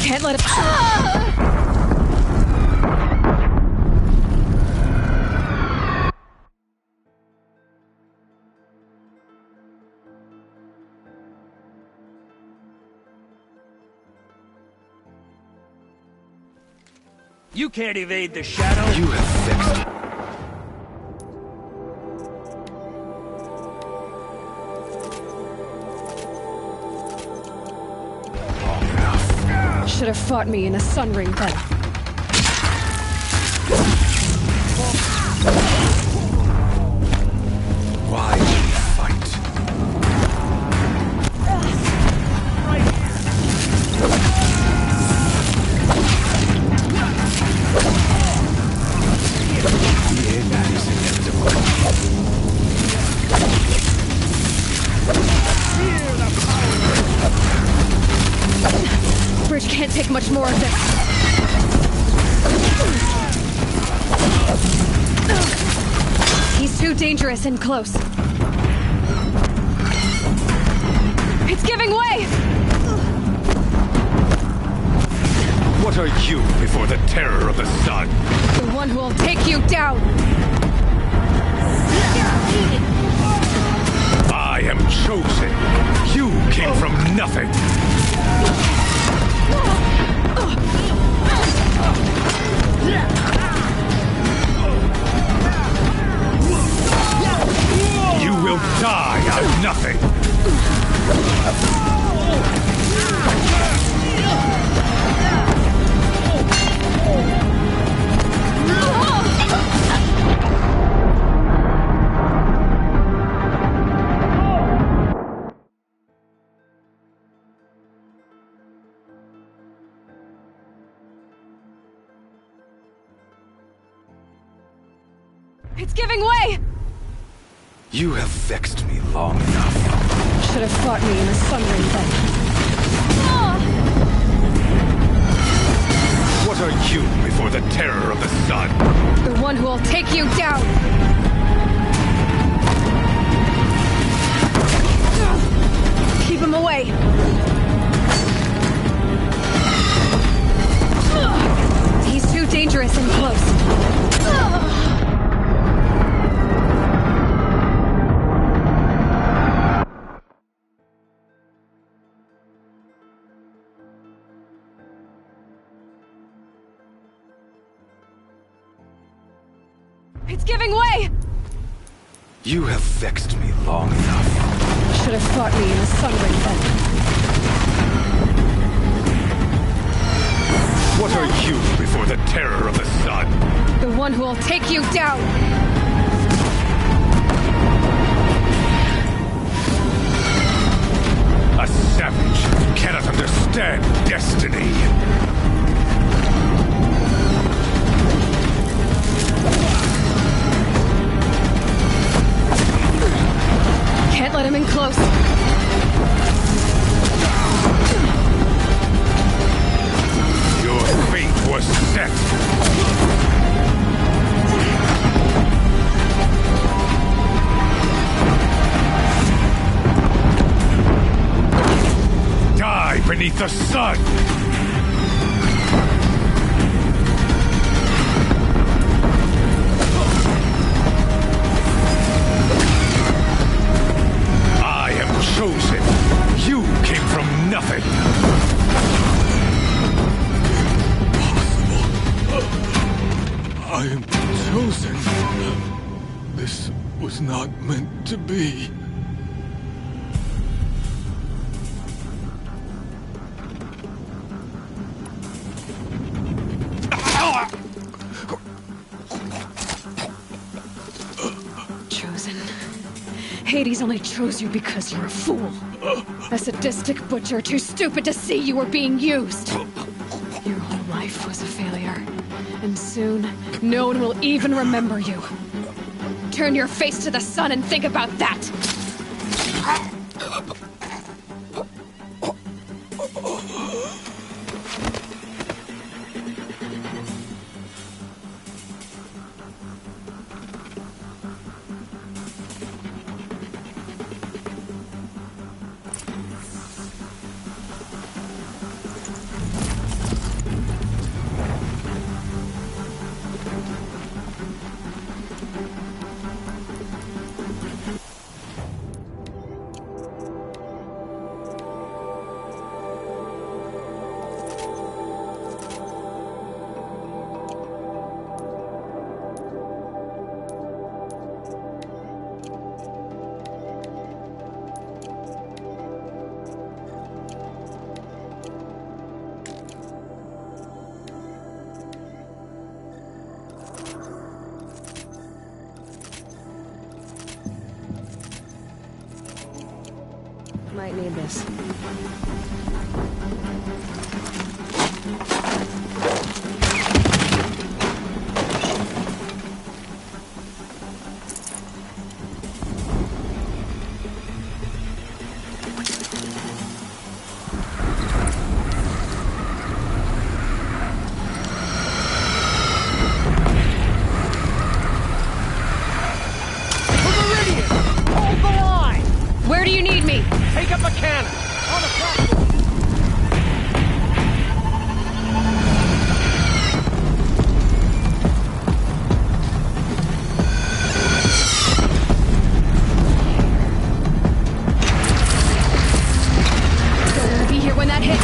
B: Can't let it...
U: You can't evade the shadow.
O: You have fixed it.
B: Should have fought me in a sun ring then.
K: Why do you fight? The end is inevitable.
B: Bridge can't take much more of this. He's too dangerous and close. It's giving way!
K: What are you before the terror of the sun?
B: The one who will take you down!
K: I am chosen. You came from nothing. You will die out of nothing.
B: It's giving way!
K: You have vexed me long enough.
B: Should have fought me in a sun ring then.
K: What are you before the terror of the sun?
B: The one who will take you down! Keep him away! He's too dangerous and close. It's giving way!
D: You have vexed me long enough.
B: Should have fought me in the sun ring then.
D: What are you before the terror of the sun?
B: The one who will take you down!
D: A savage cannot understand destiny.
B: Can't let him in close.
D: Your fate was set. Die beneath the sun! I am chosen. You came from nothing.
K: I am chosen. This was not meant to be.
B: Chosen. Hades only chose you because you're a fool. A sadistic butcher too stupid to see you were being used. Your whole life was a failure. And soon, no one will even remember you. Turn your face to the sun and think about that! Might need this. Where do you need me?
U: Take up a cannon! On the platform!
B: Better be here when that hits!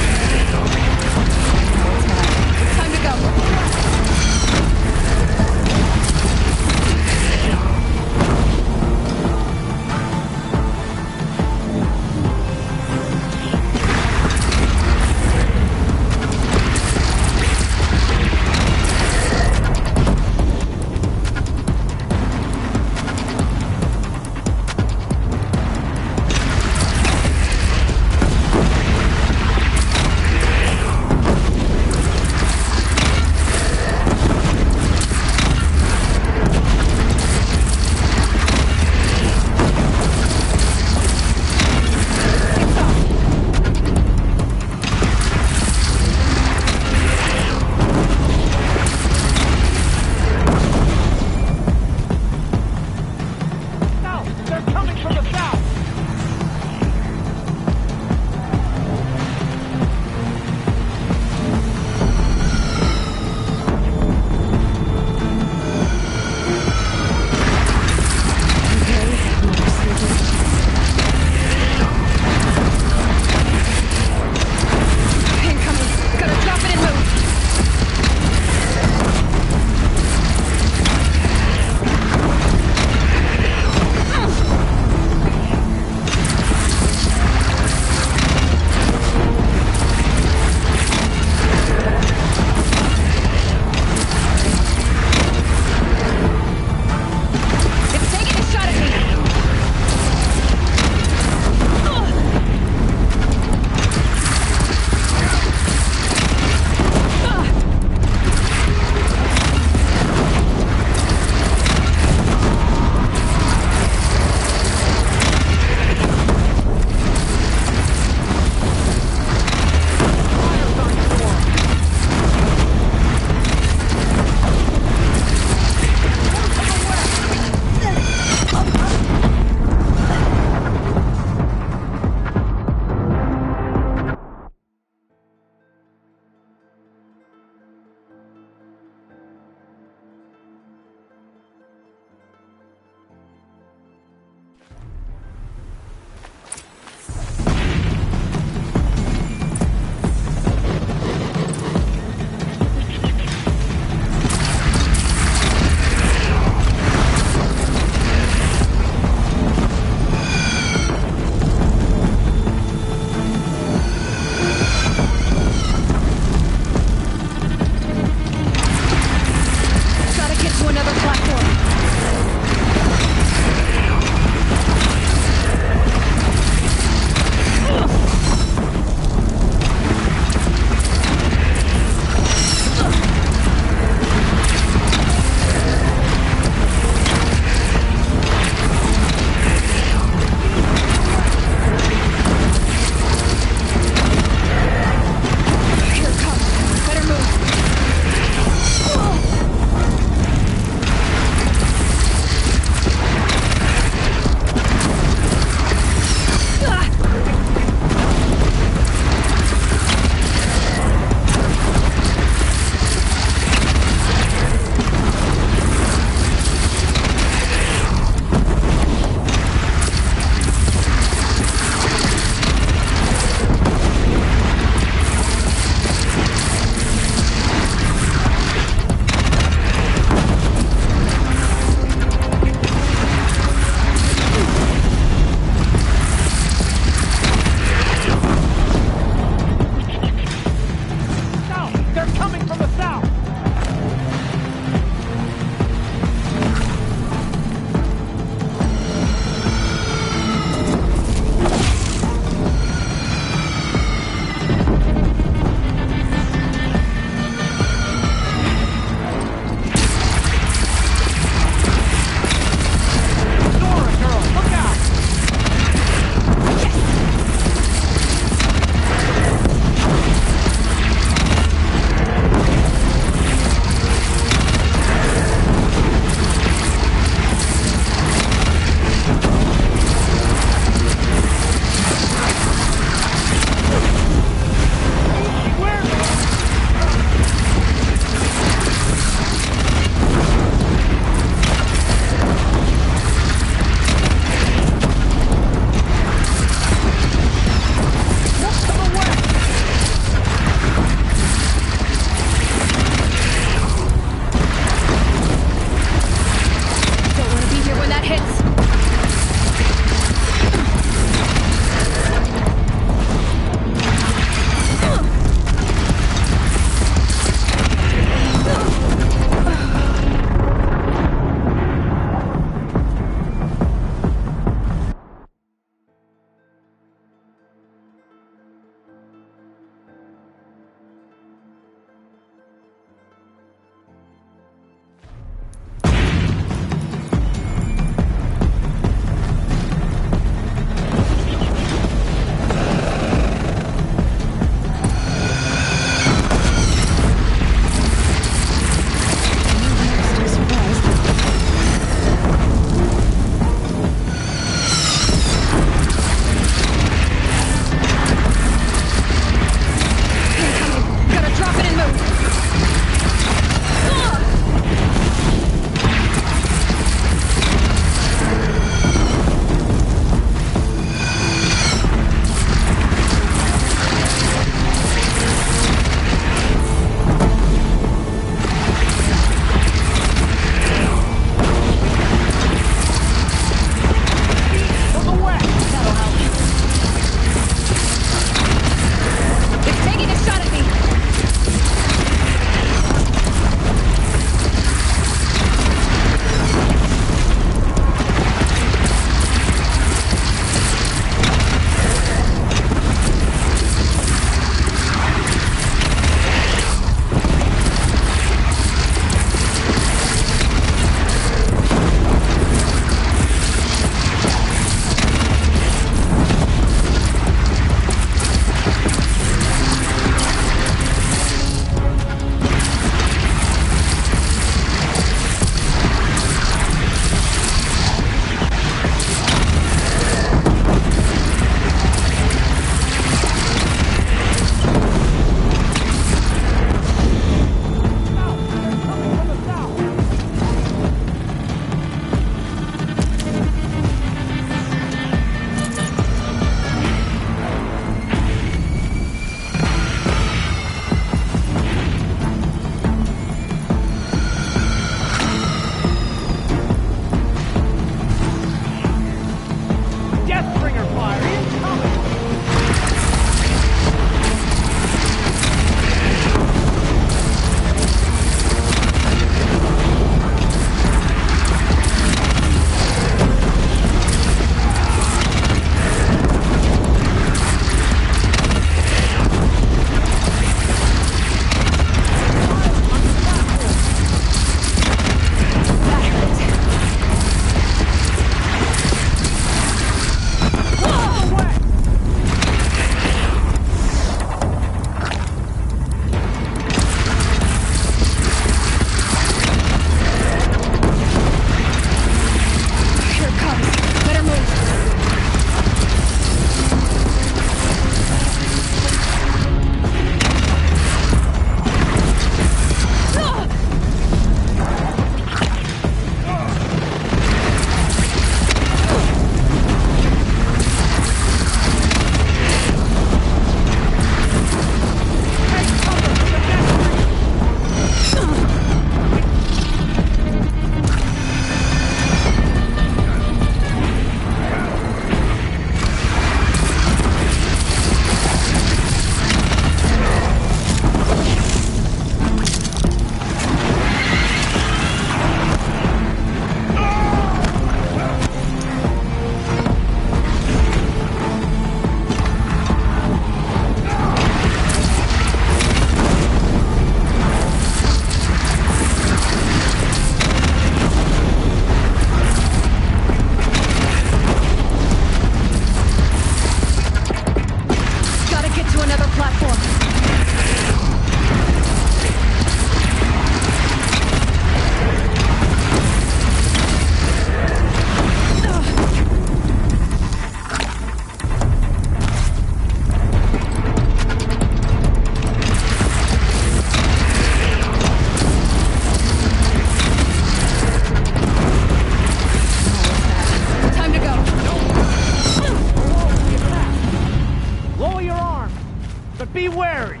U: be wary!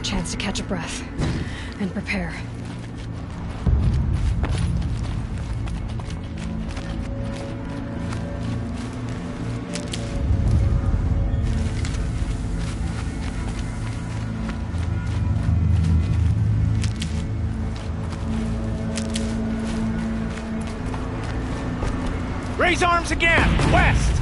B: Chance to catch a breath. And prepare.
U: Raise arms again! West!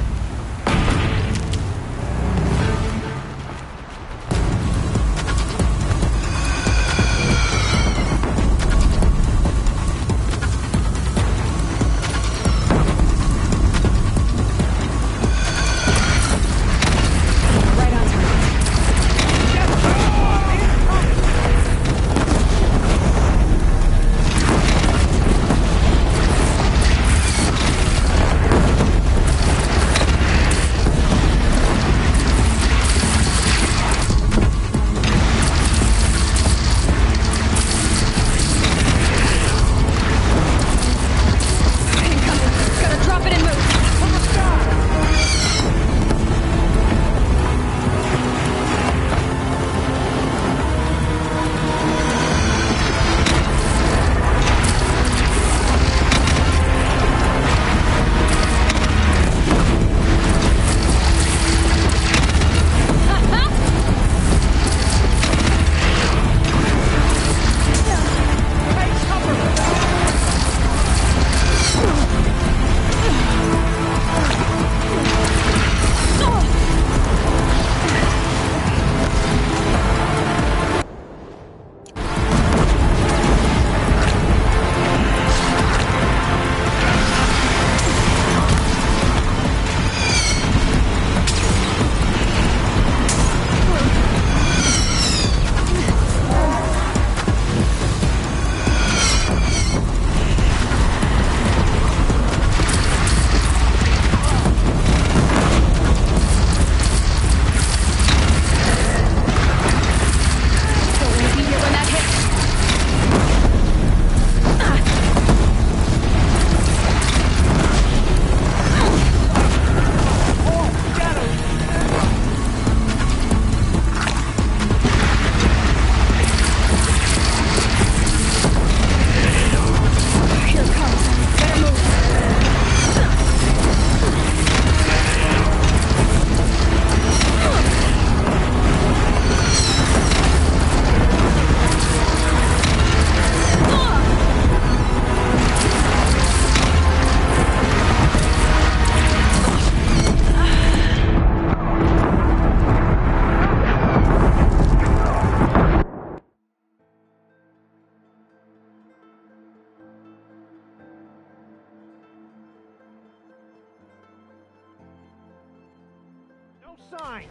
U: Signs.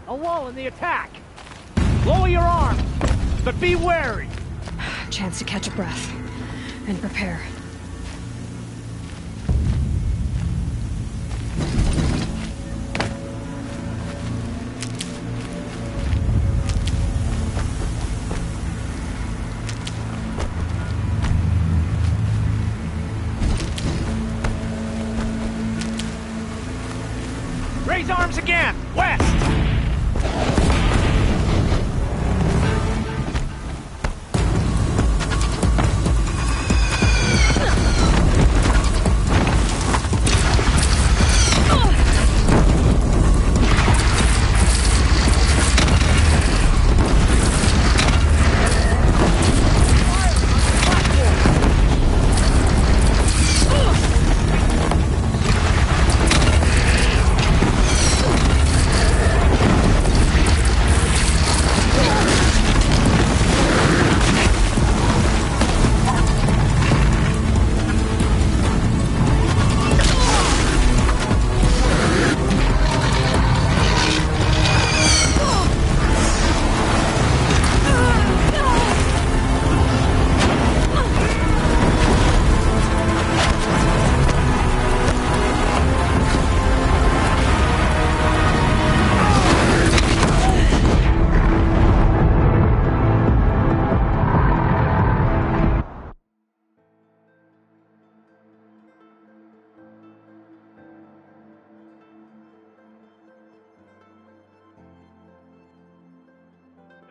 U: A lull in the attack. Lower your arms, but be wary.
B: Chance to catch a breath. And prepare.
U: Raise arms again! West!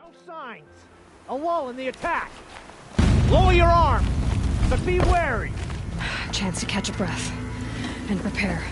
U: No signs. A lull in the attack. Lower your arms, but be wary.
B: Chance to catch a breath and prepare.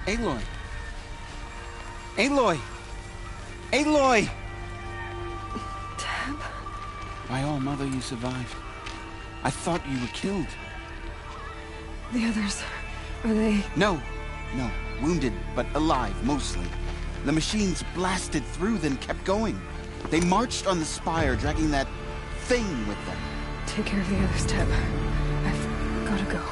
Q: Aloy! Aloy! Aloy!
B: Teb?
Q: By all, Mother, you survived. I thought you were killed.
B: The others, are they...
Q: No. Wounded, but alive, mostly. The machines blasted through, then kept going. They marched on the spire, dragging that thing with them.
B: Take care of the others, Teb. I've gotta go.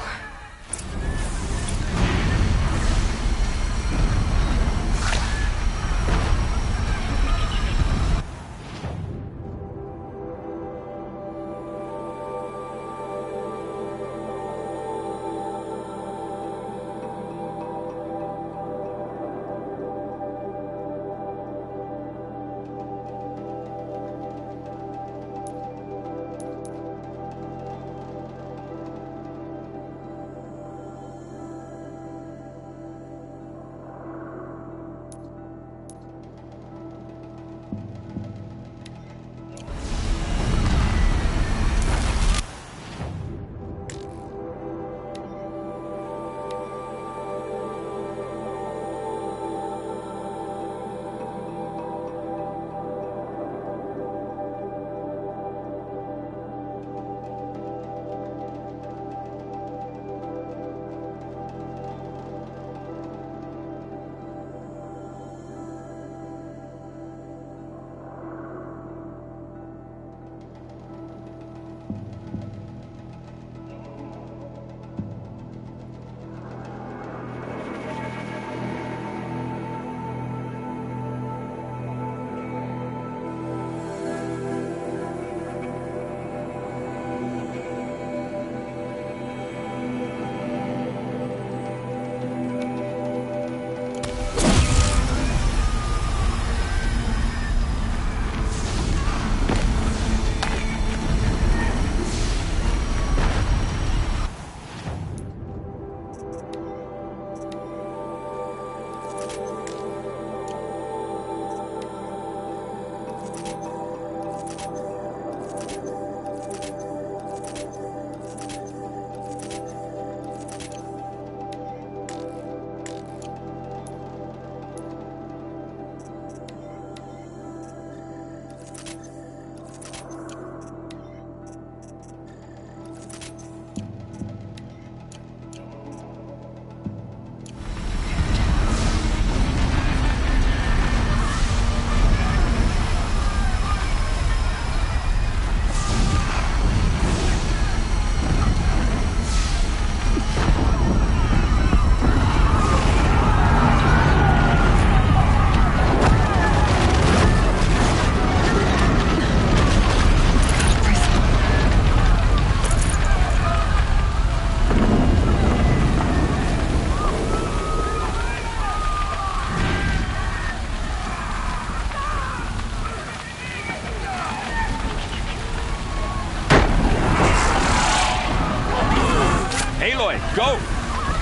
U: Go!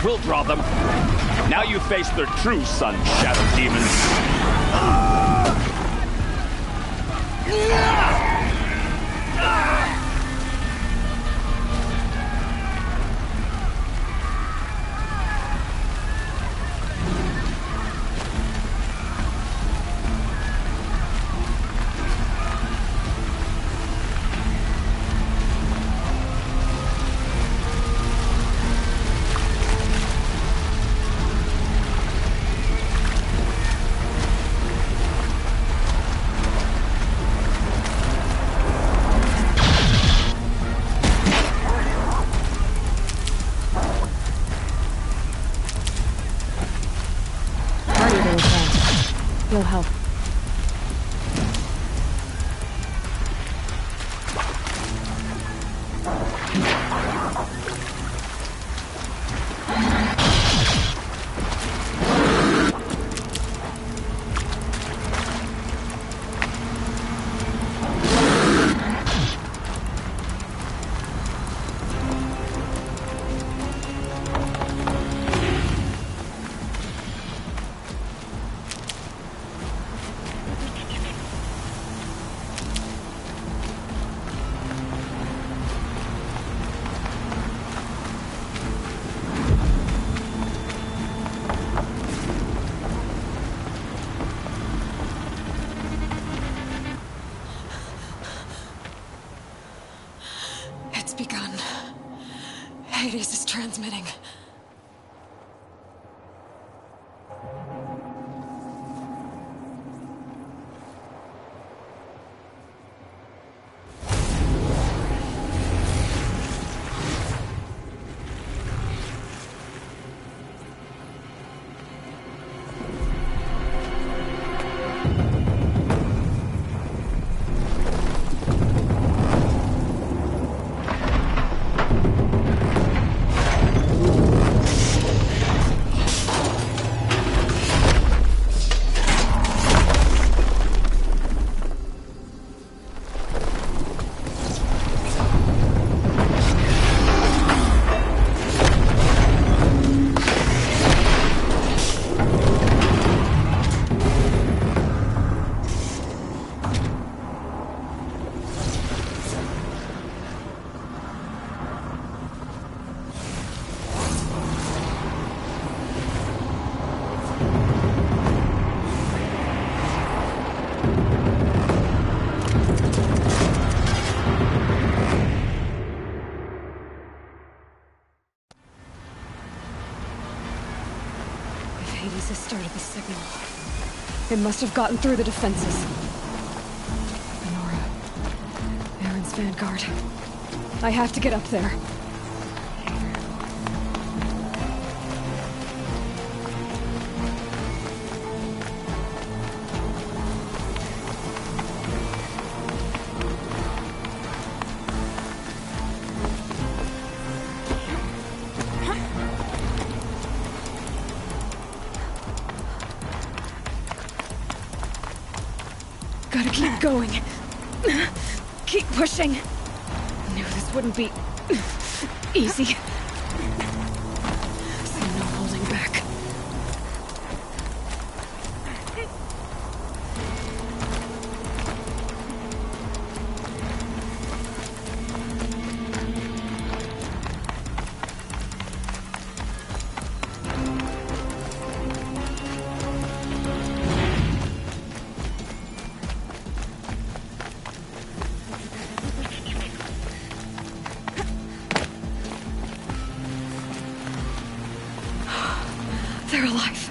U: We'll draw them. Now you face their true son, Shadow Demons.
S: You'll help.
B: transmitting. Hades has started the signal. It must have gotten through the defenses. Nora. Aaron's vanguard. I have to get up there. Gotta keep going. Keep pushing. Knew this wouldn't be easy. See no holding back. They're alive.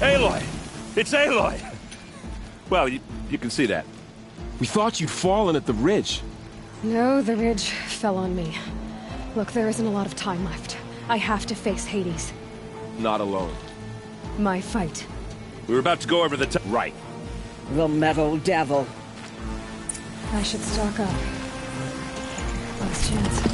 V: Aloy! It's Aloy! Well, you can see that.
T: We thought you'd fallen at the ridge.
B: No, the ridge fell on me. Look, there isn't a lot of time left. I have to face Hades.
T: Not alone.
B: My fight.
V: We were about to go over the top.
W: Right. The Metal Devil.
B: I should stock up. Last chance.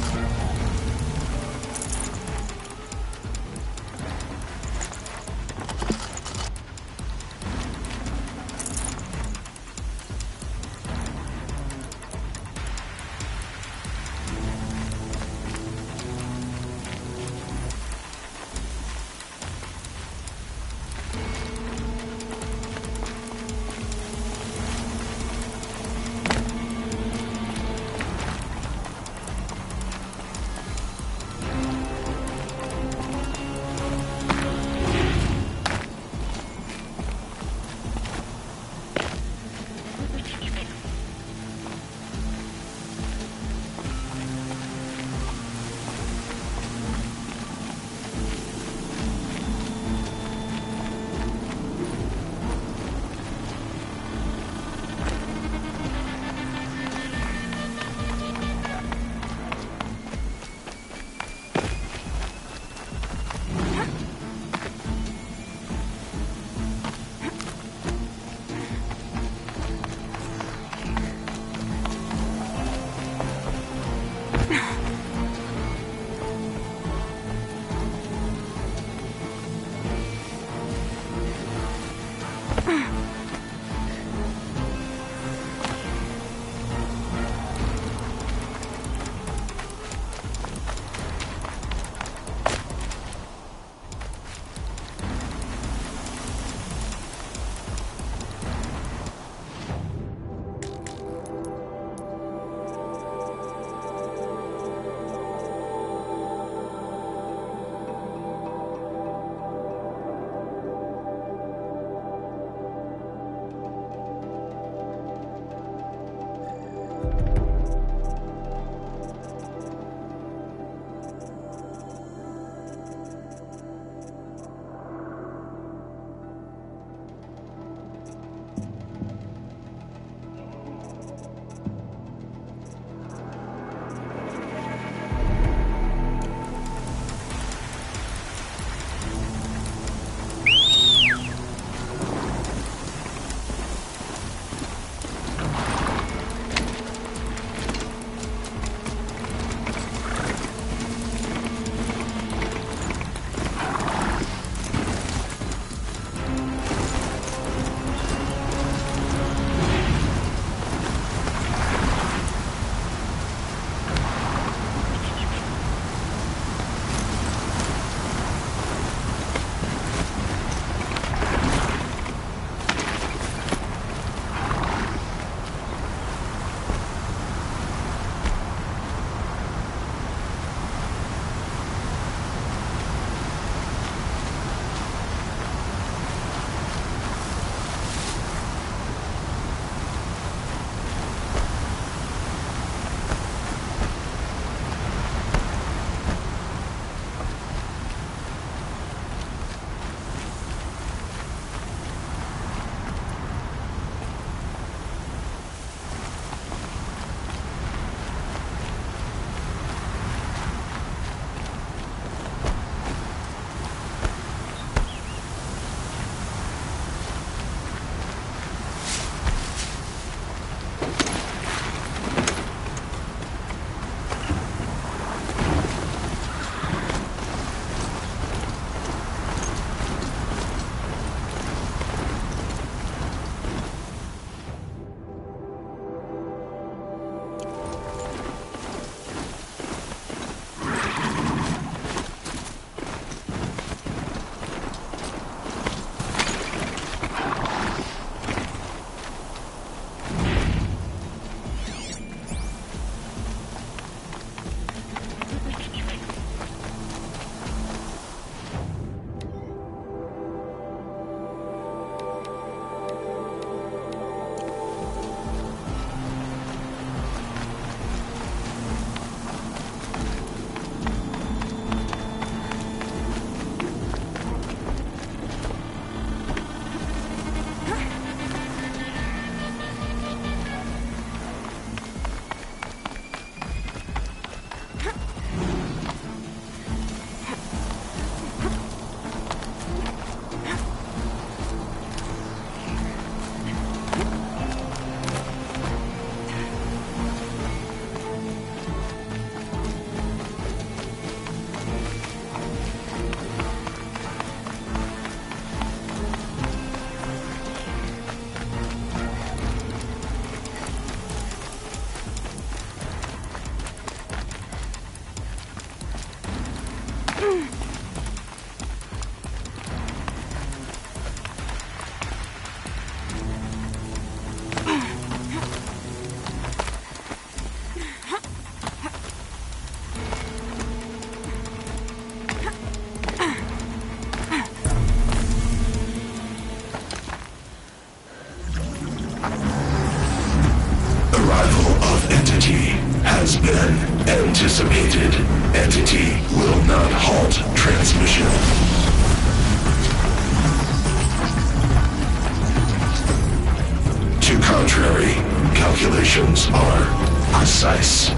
K: calculations are precise.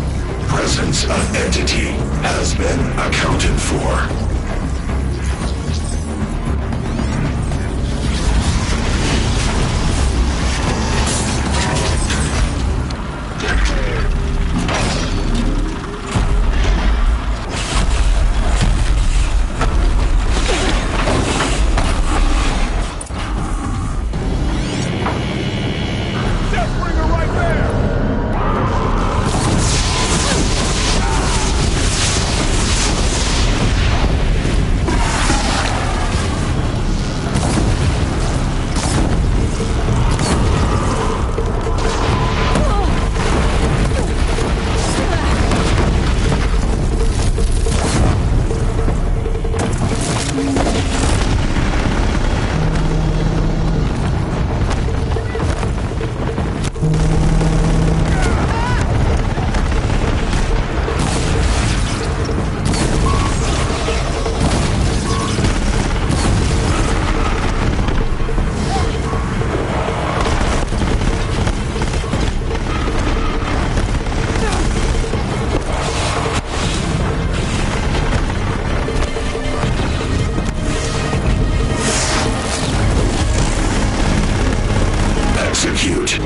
K: Presence of entity has been accounted for.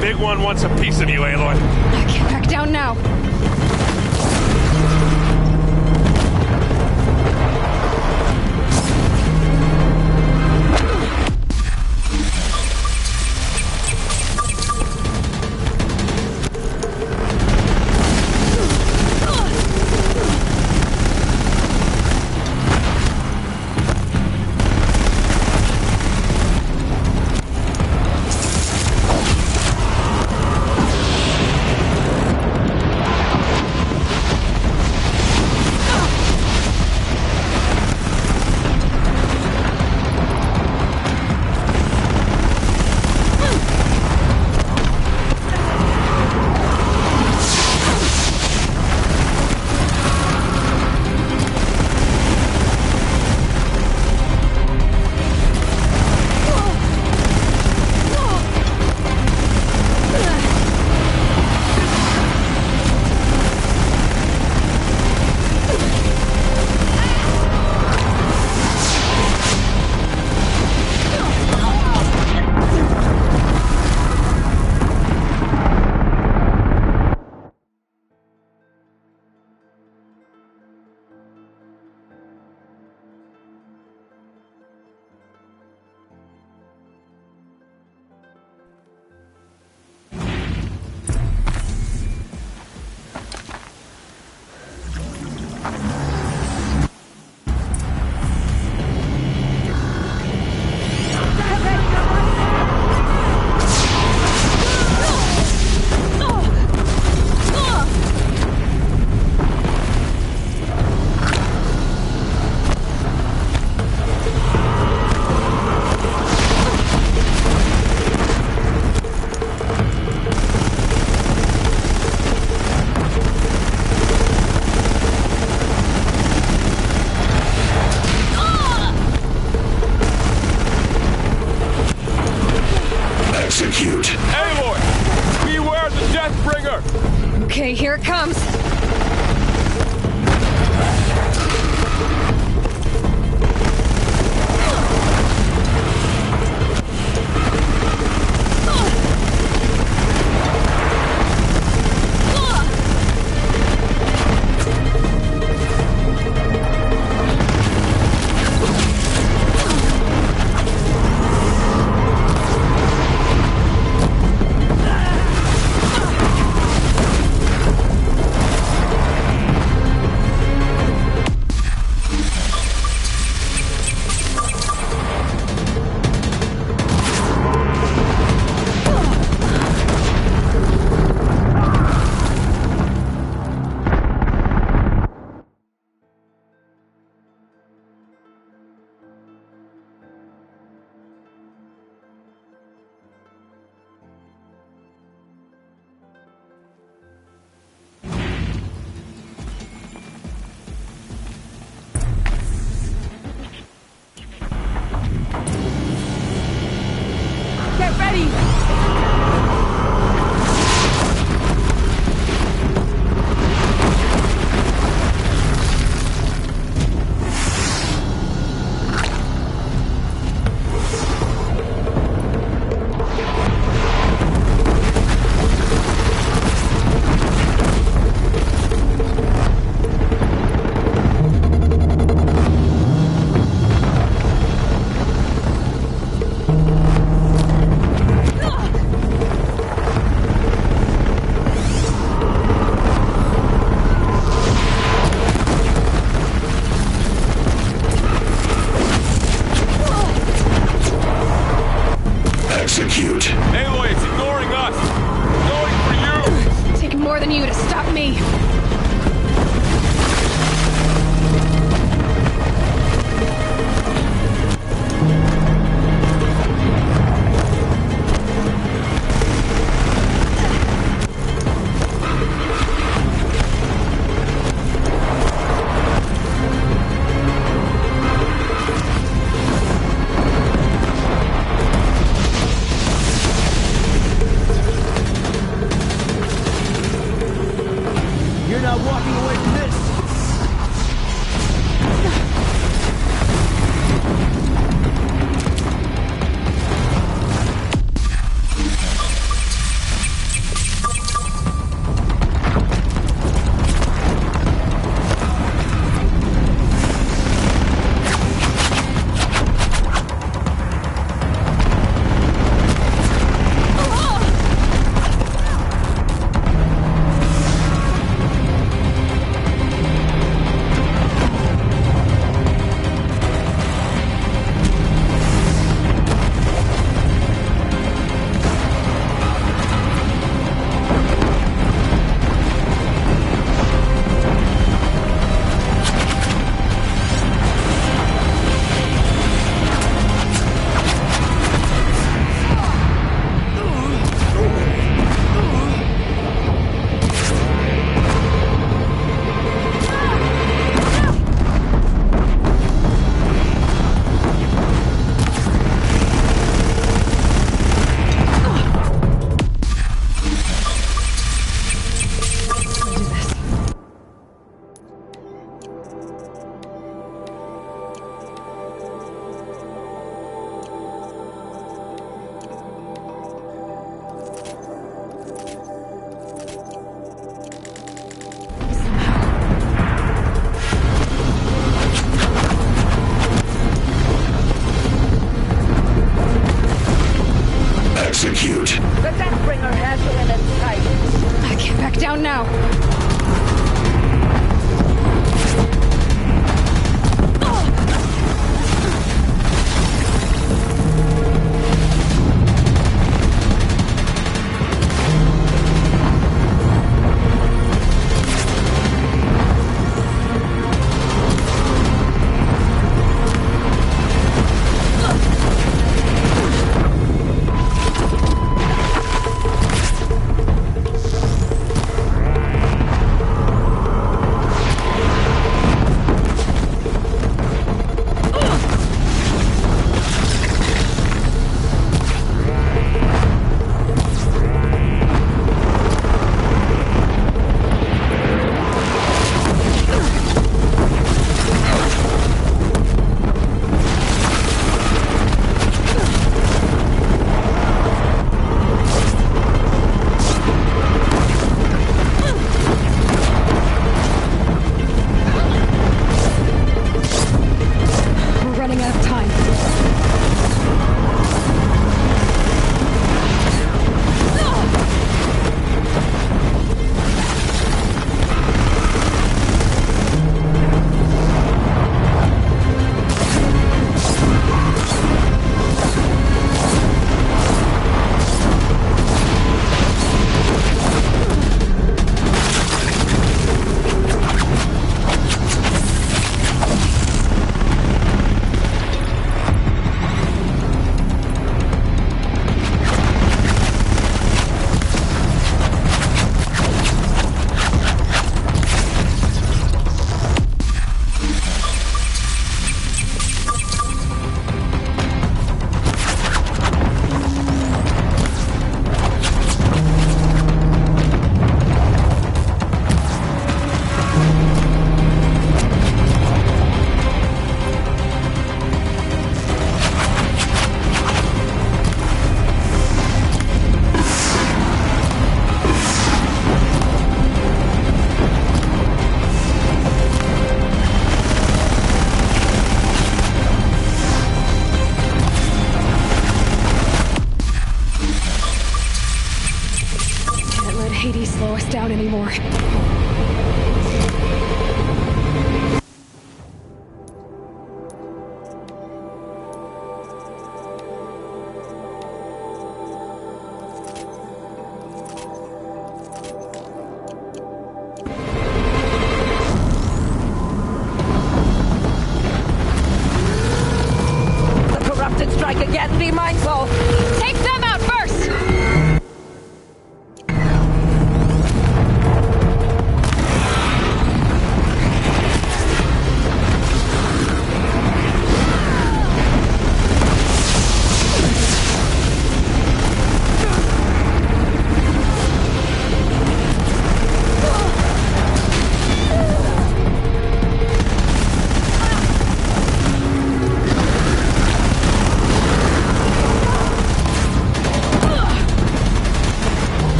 V: Big one wants a piece of you, Aloy.
B: I can't back down now.
K: Execute.
V: Aloy! Beware the Deathbringer!
B: Okay, here it comes.
K: execute.
U: The Deathbringer has you in its sight.
B: I can't back down now. Hades slow us down anymore.
U: The corrupted strike again, be mindful!
B: Take them out first!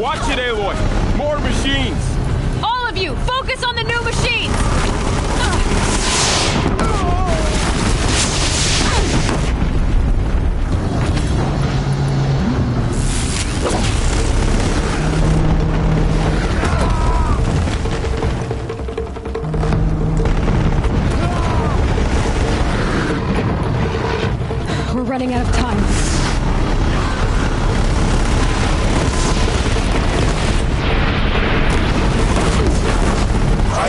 T: Watch it, Aloy! More machines!
B: All of you, focus on the new machines! We're running out of time.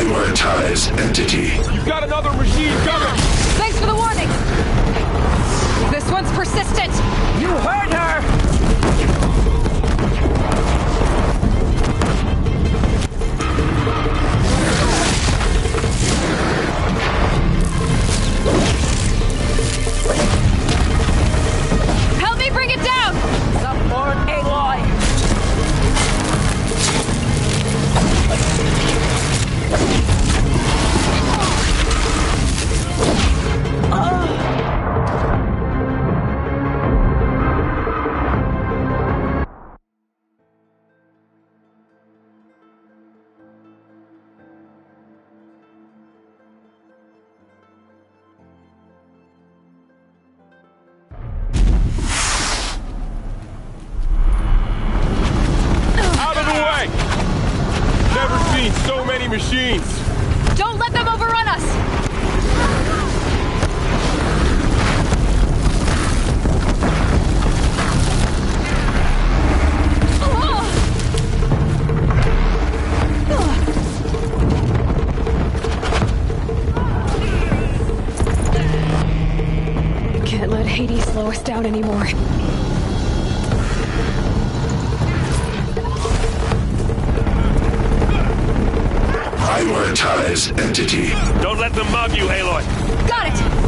K: Prioritize entity.
T: You've got another machine coming!
B: Thanks for the warning! Hades slow us down anymore.
K: Prioritize entity.
V: Don't let them mob you, Aloy.
B: Got it!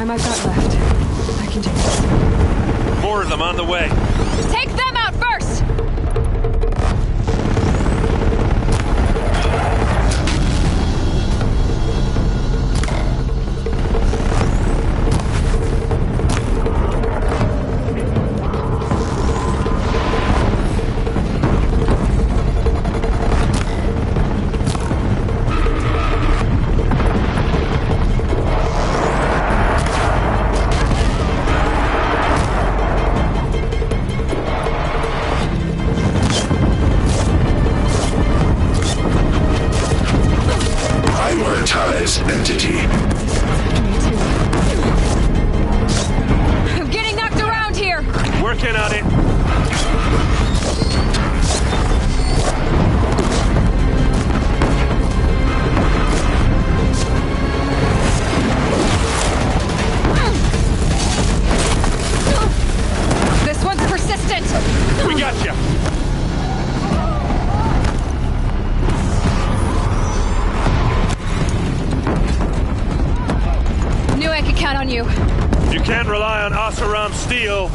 B: I've got left, I can do this.
V: More of them on the way.
B: Take them out first!
K: Entity.
B: I'm getting knocked around here!
V: Working on it.
B: This one's persistent!
V: We got you!
B: I could count on you.
V: You can't rely on Oseram steel.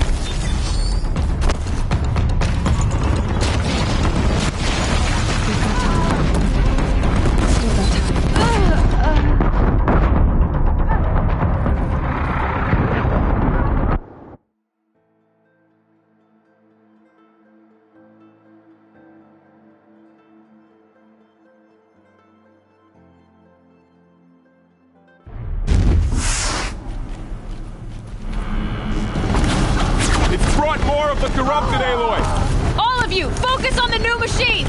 T: more of the corrupted, Aloy!
S: All of you, focus on the new machines!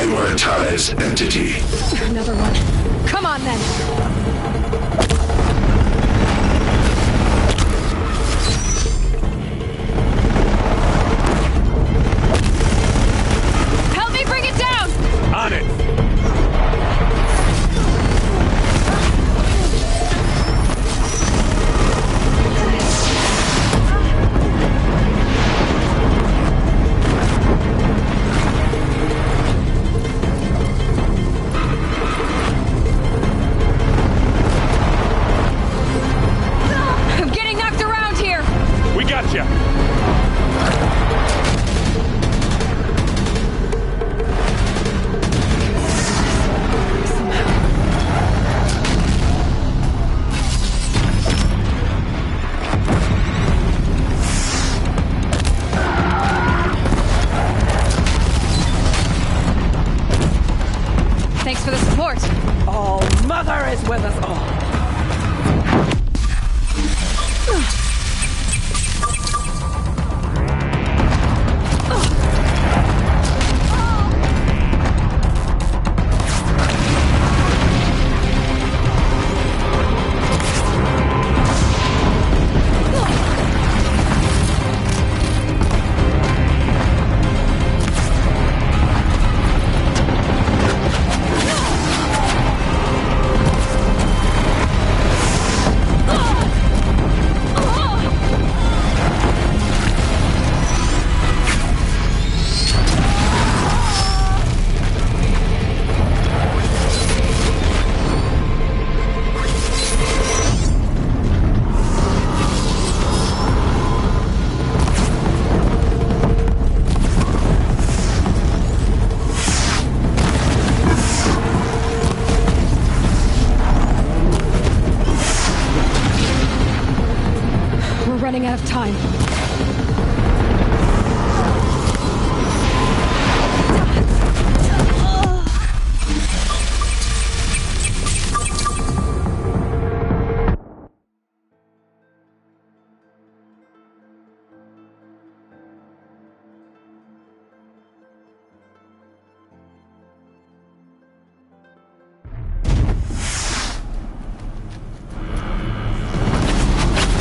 K: Prioritize entity.
S: Another one. Come on, then. Help me bring it down!
V: On it!
S: Thanks for the support.
W: All Mother is with us all.
S: Running out of time.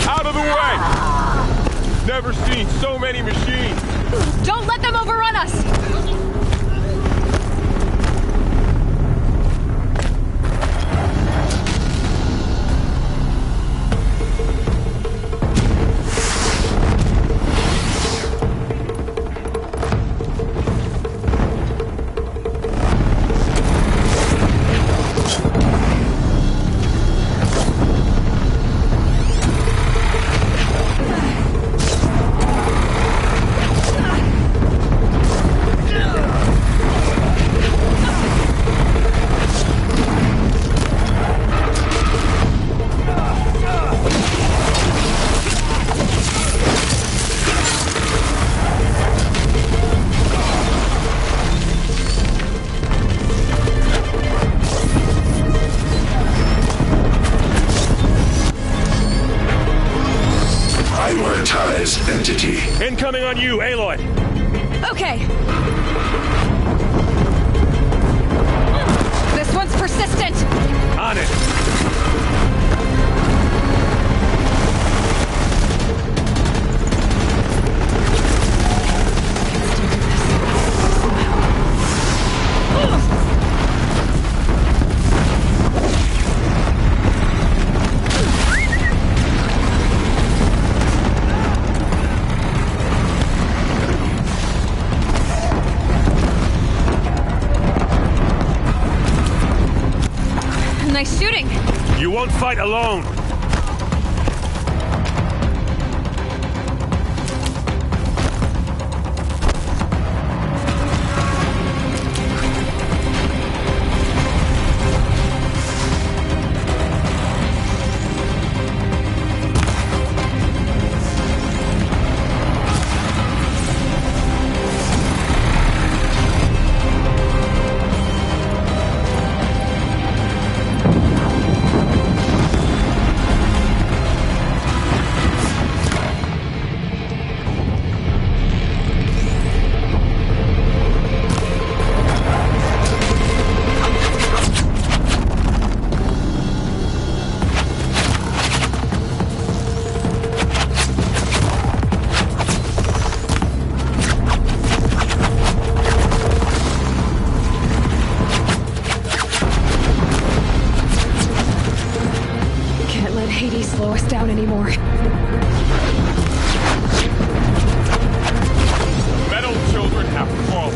T: Out of the way! Never seen so many machines!
S: Don't let them overrun us!
K: Prioritize entity.
V: Incoming on you, Aloy.
S: Okay. This one's persistent.
V: On it.
S: Nice shooting.
V: You won't fight alone.
B: slow us down anymore.
V: Metal children have fallen.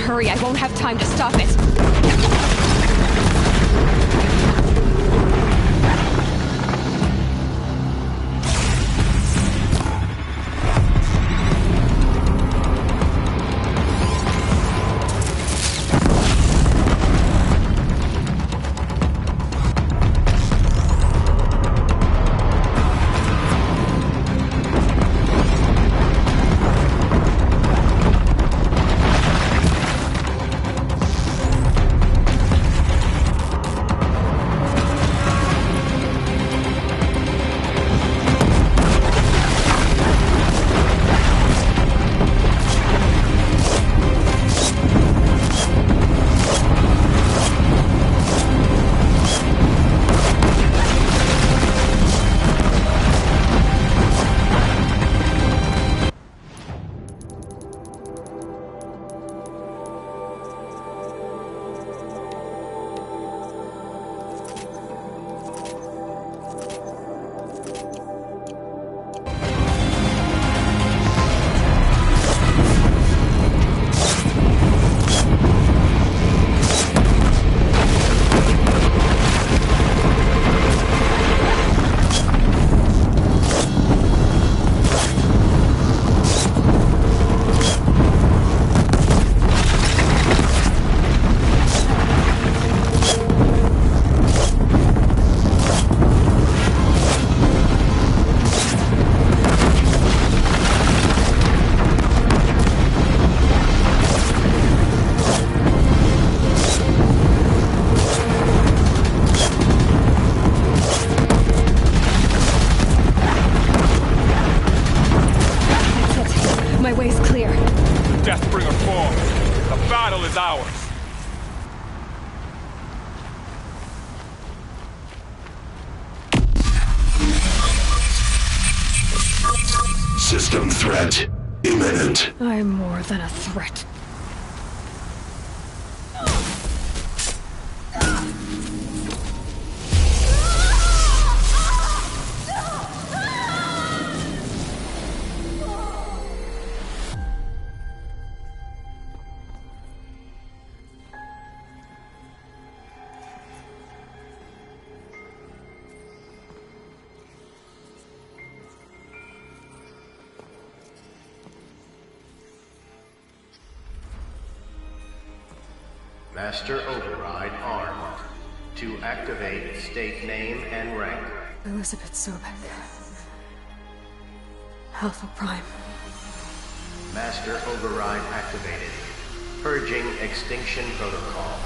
B: Hurry, I won't have time to stop it.
V: Deathbringer falls. The battle is ours.
K: System threat imminent.
B: I'm more than a threat.
F: Master Override armed. To activate, state name and rank.
B: Elizabeth Sobek. Alpha Prime.
F: Master Override activated. Purging Extinction Protocol.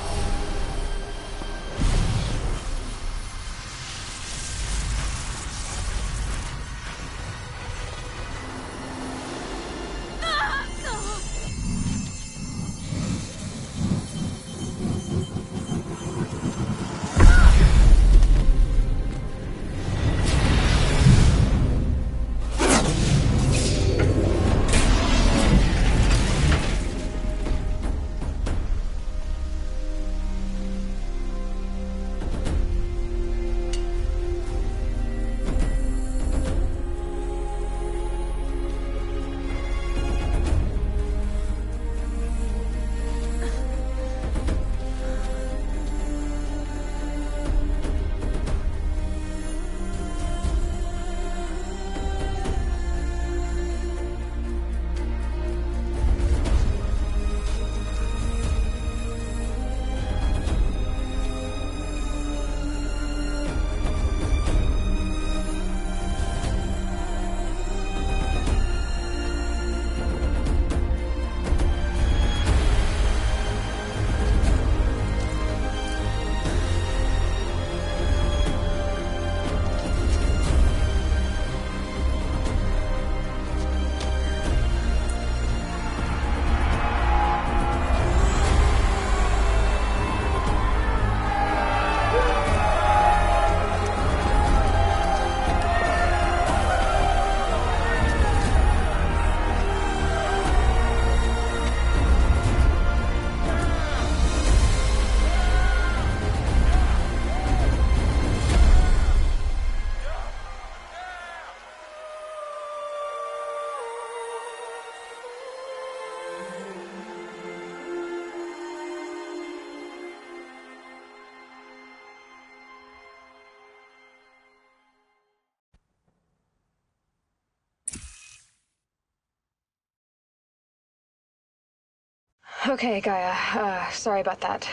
B: Okay, Gaia. Sorry about that.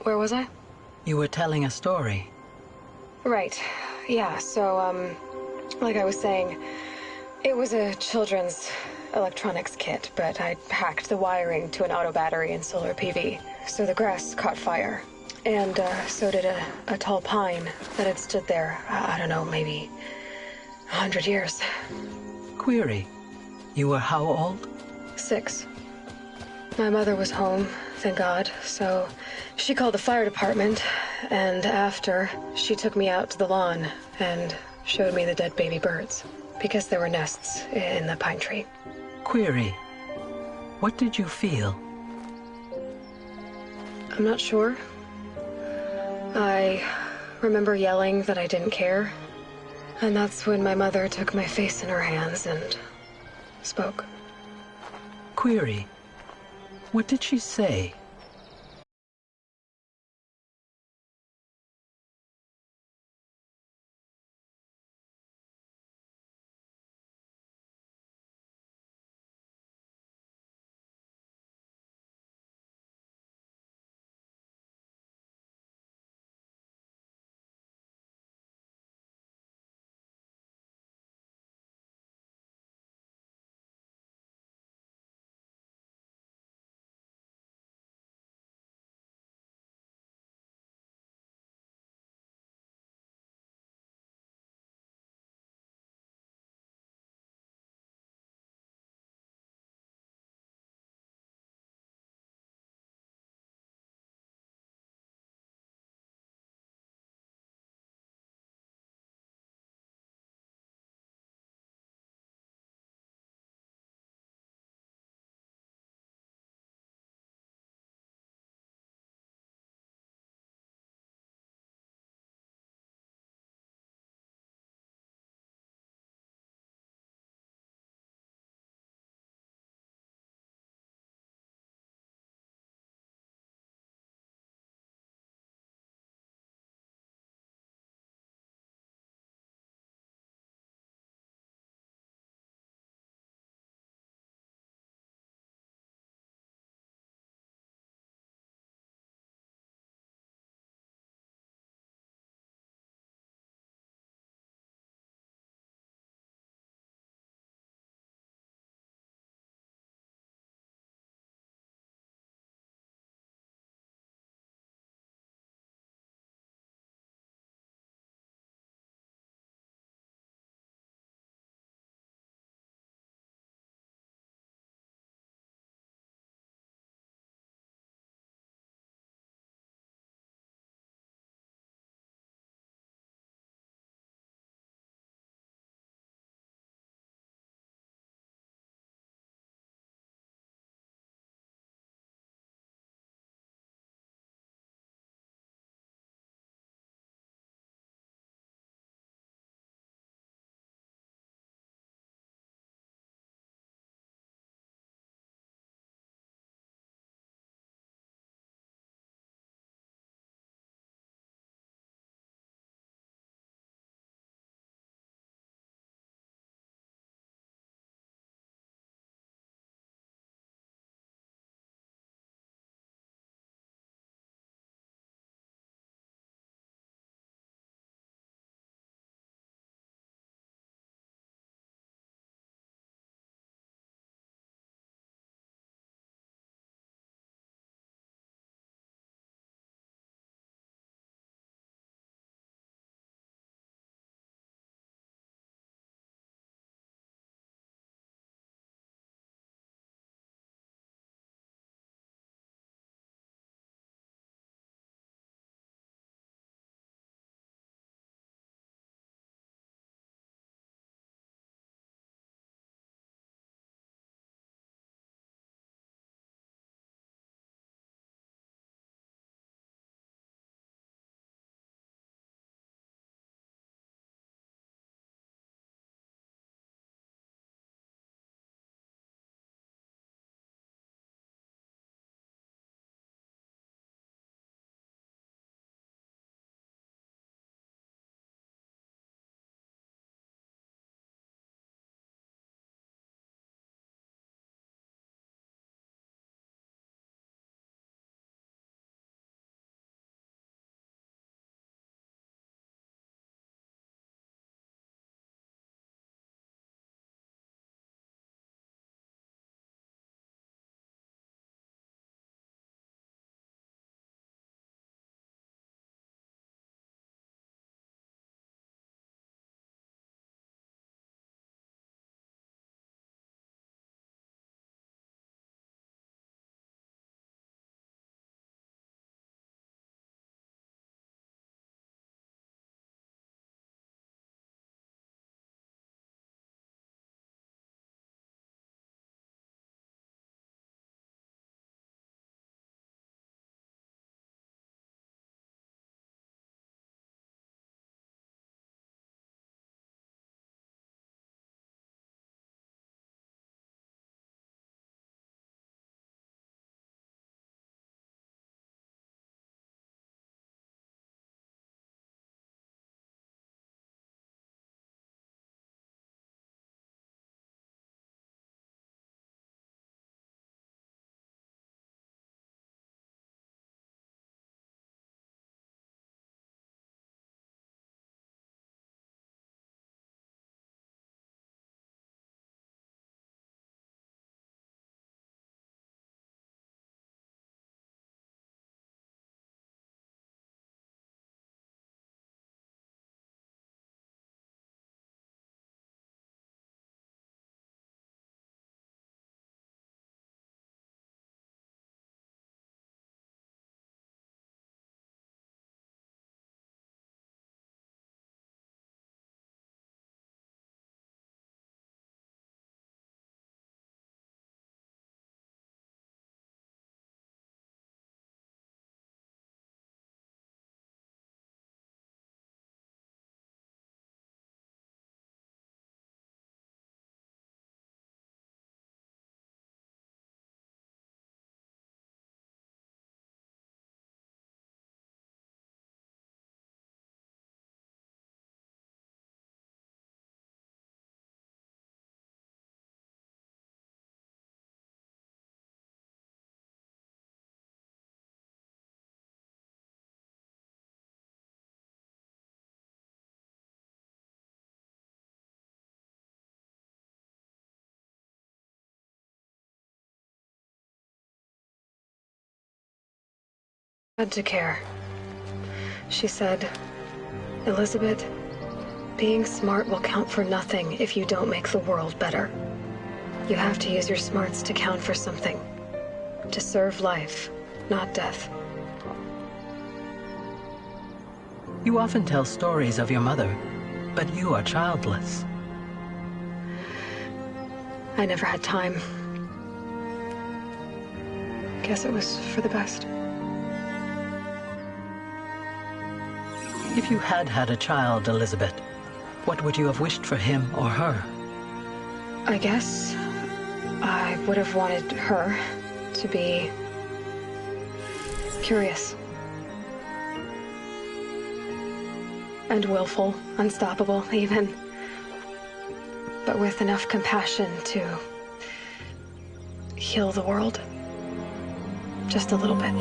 B: Where was I?
G: You were telling a story.
B: Right. Yeah, so, like I was saying, it was a children's electronics kit, but I hacked the wiring to an auto battery and solar PV. So the grass caught fire. And, so did a tall pine that had stood there, I don't know, maybe 100 years.
G: Query. You were how old?
B: 6. My mother was home, thank God, so she called the fire department, and after, she took me out to the lawn and showed me the dead baby birds, because there were nests in the pine tree.
G: Query. What did you feel?
B: I'm not sure. I remember yelling that I didn't care, and that's when my mother took my face in her hands and spoke.
G: Query. What did she say?
B: Had to care. She said, Elizabeth, being smart will count for nothing if you don't make the world better. You have to use your smarts to count for something. To serve life, not death.
G: You often tell stories of your mother, but you are childless.
B: I never had time. Guess it was for the best.
G: If you had had a child, Elizabeth, what would you have wished for him or her?
B: I guess I would have wanted her to be curious. And willful, unstoppable, even. But with enough compassion to heal the world. Just a little bit.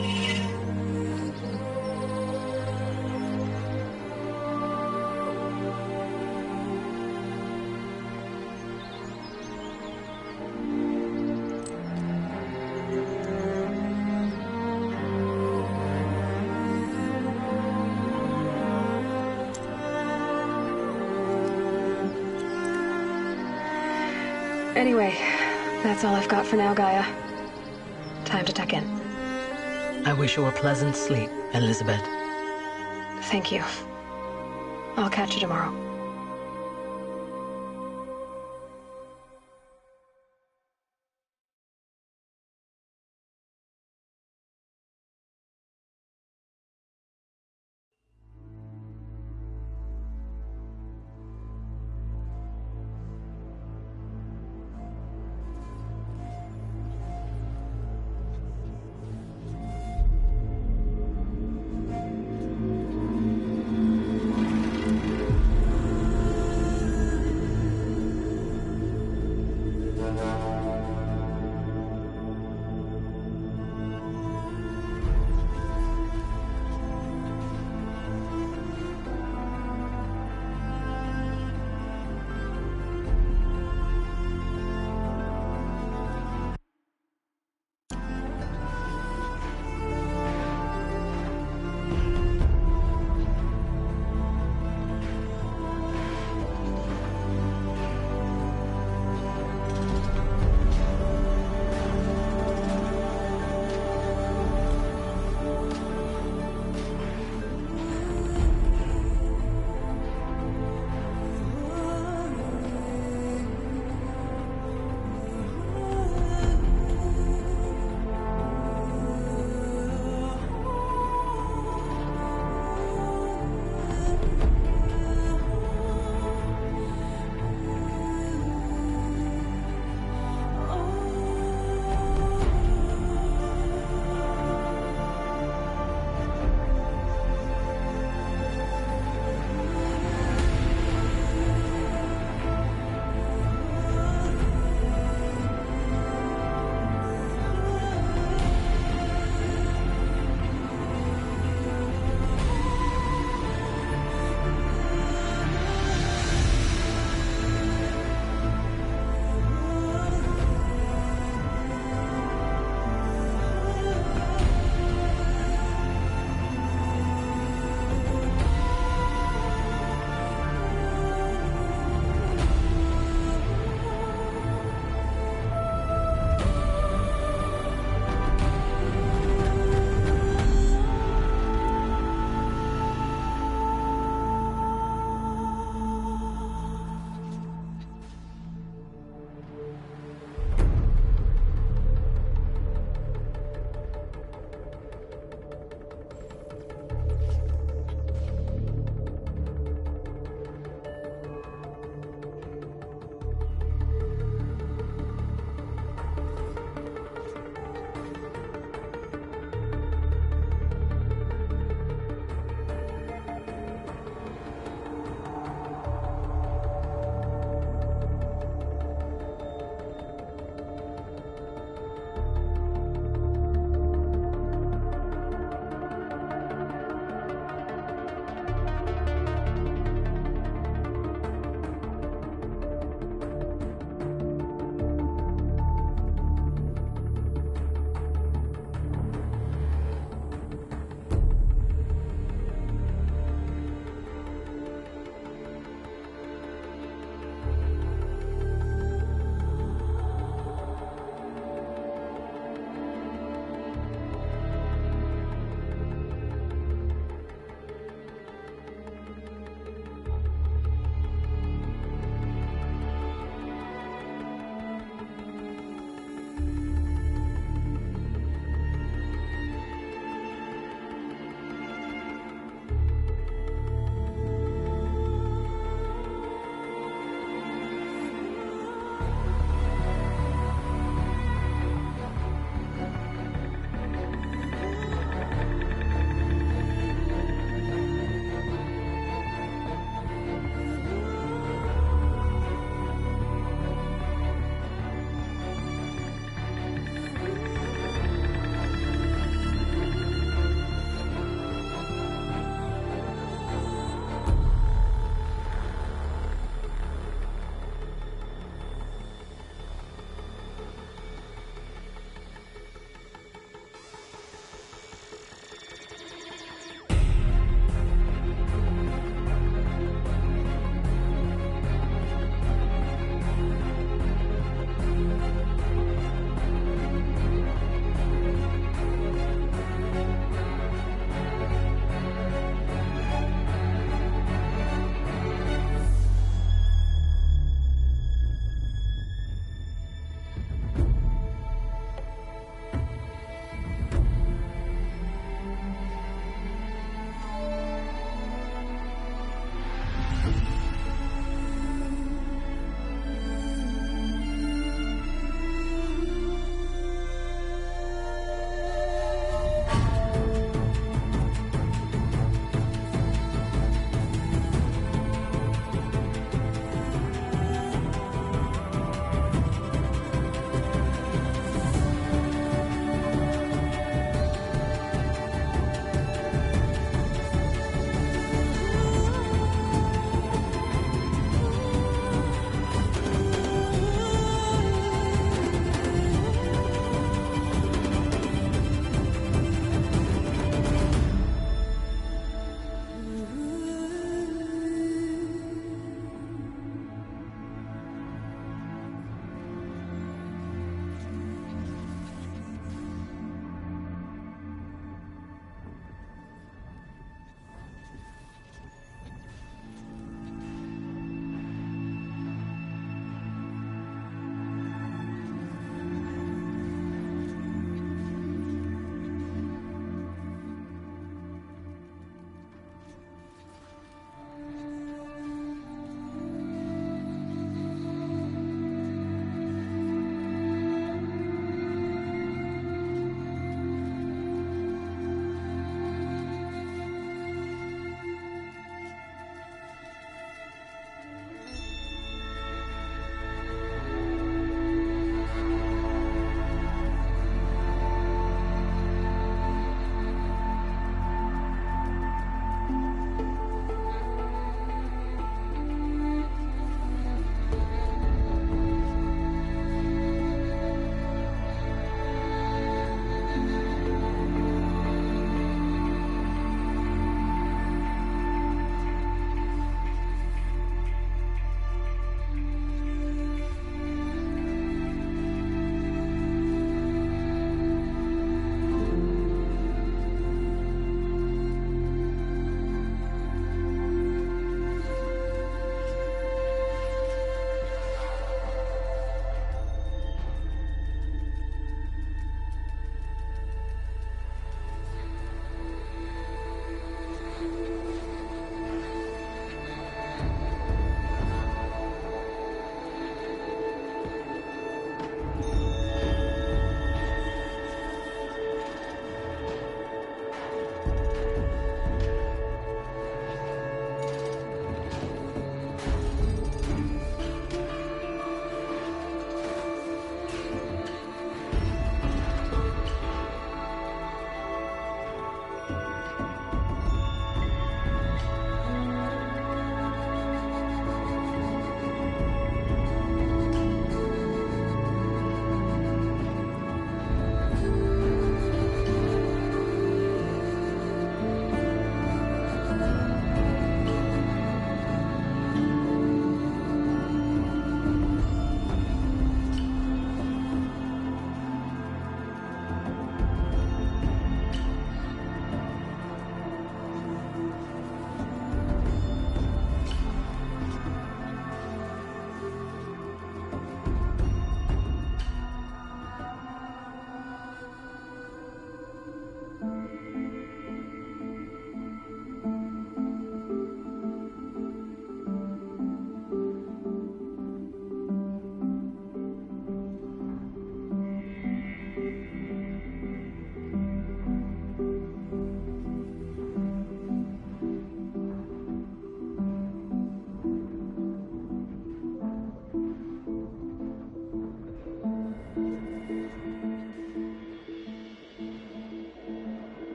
B: Anyway, that's all I've got for now, Gaia. Time to tuck in.
G: I wish you a pleasant sleep, Elizabeth.
B: Thank you. I'll catch you tomorrow.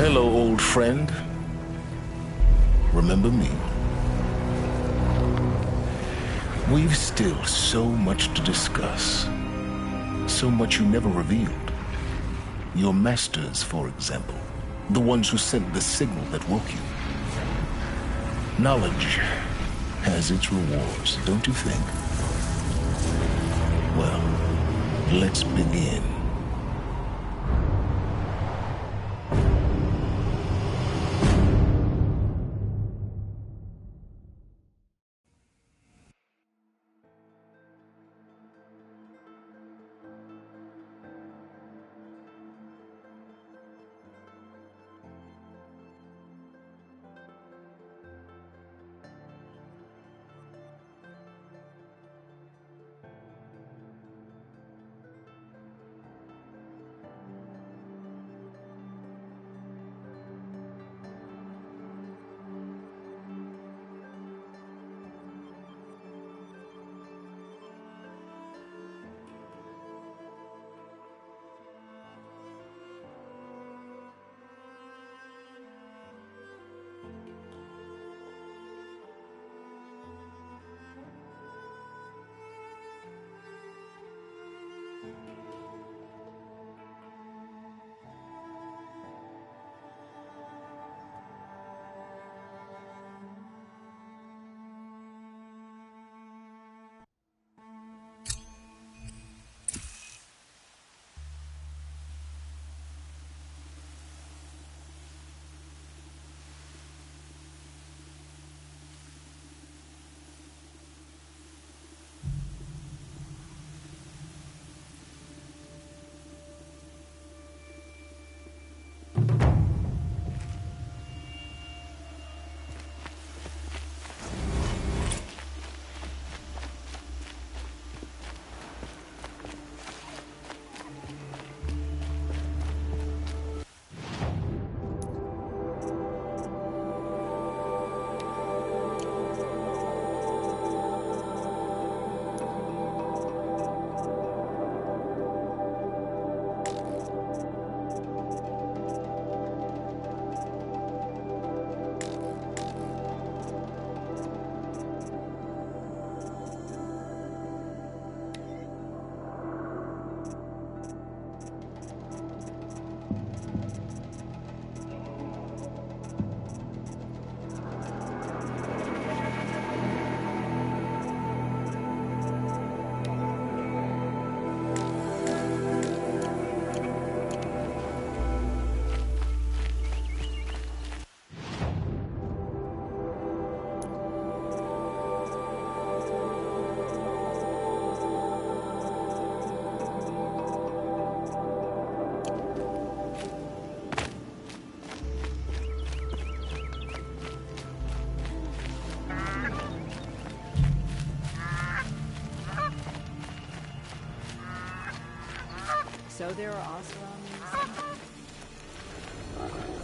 K: Hello, old friend. Remember me? We've still so much to discuss. So much you never revealed. Your masters, for example. The ones who sent the signal that woke you. Knowledge has its rewards, don't you think? Well, let's begin.
A: So there are Oseram.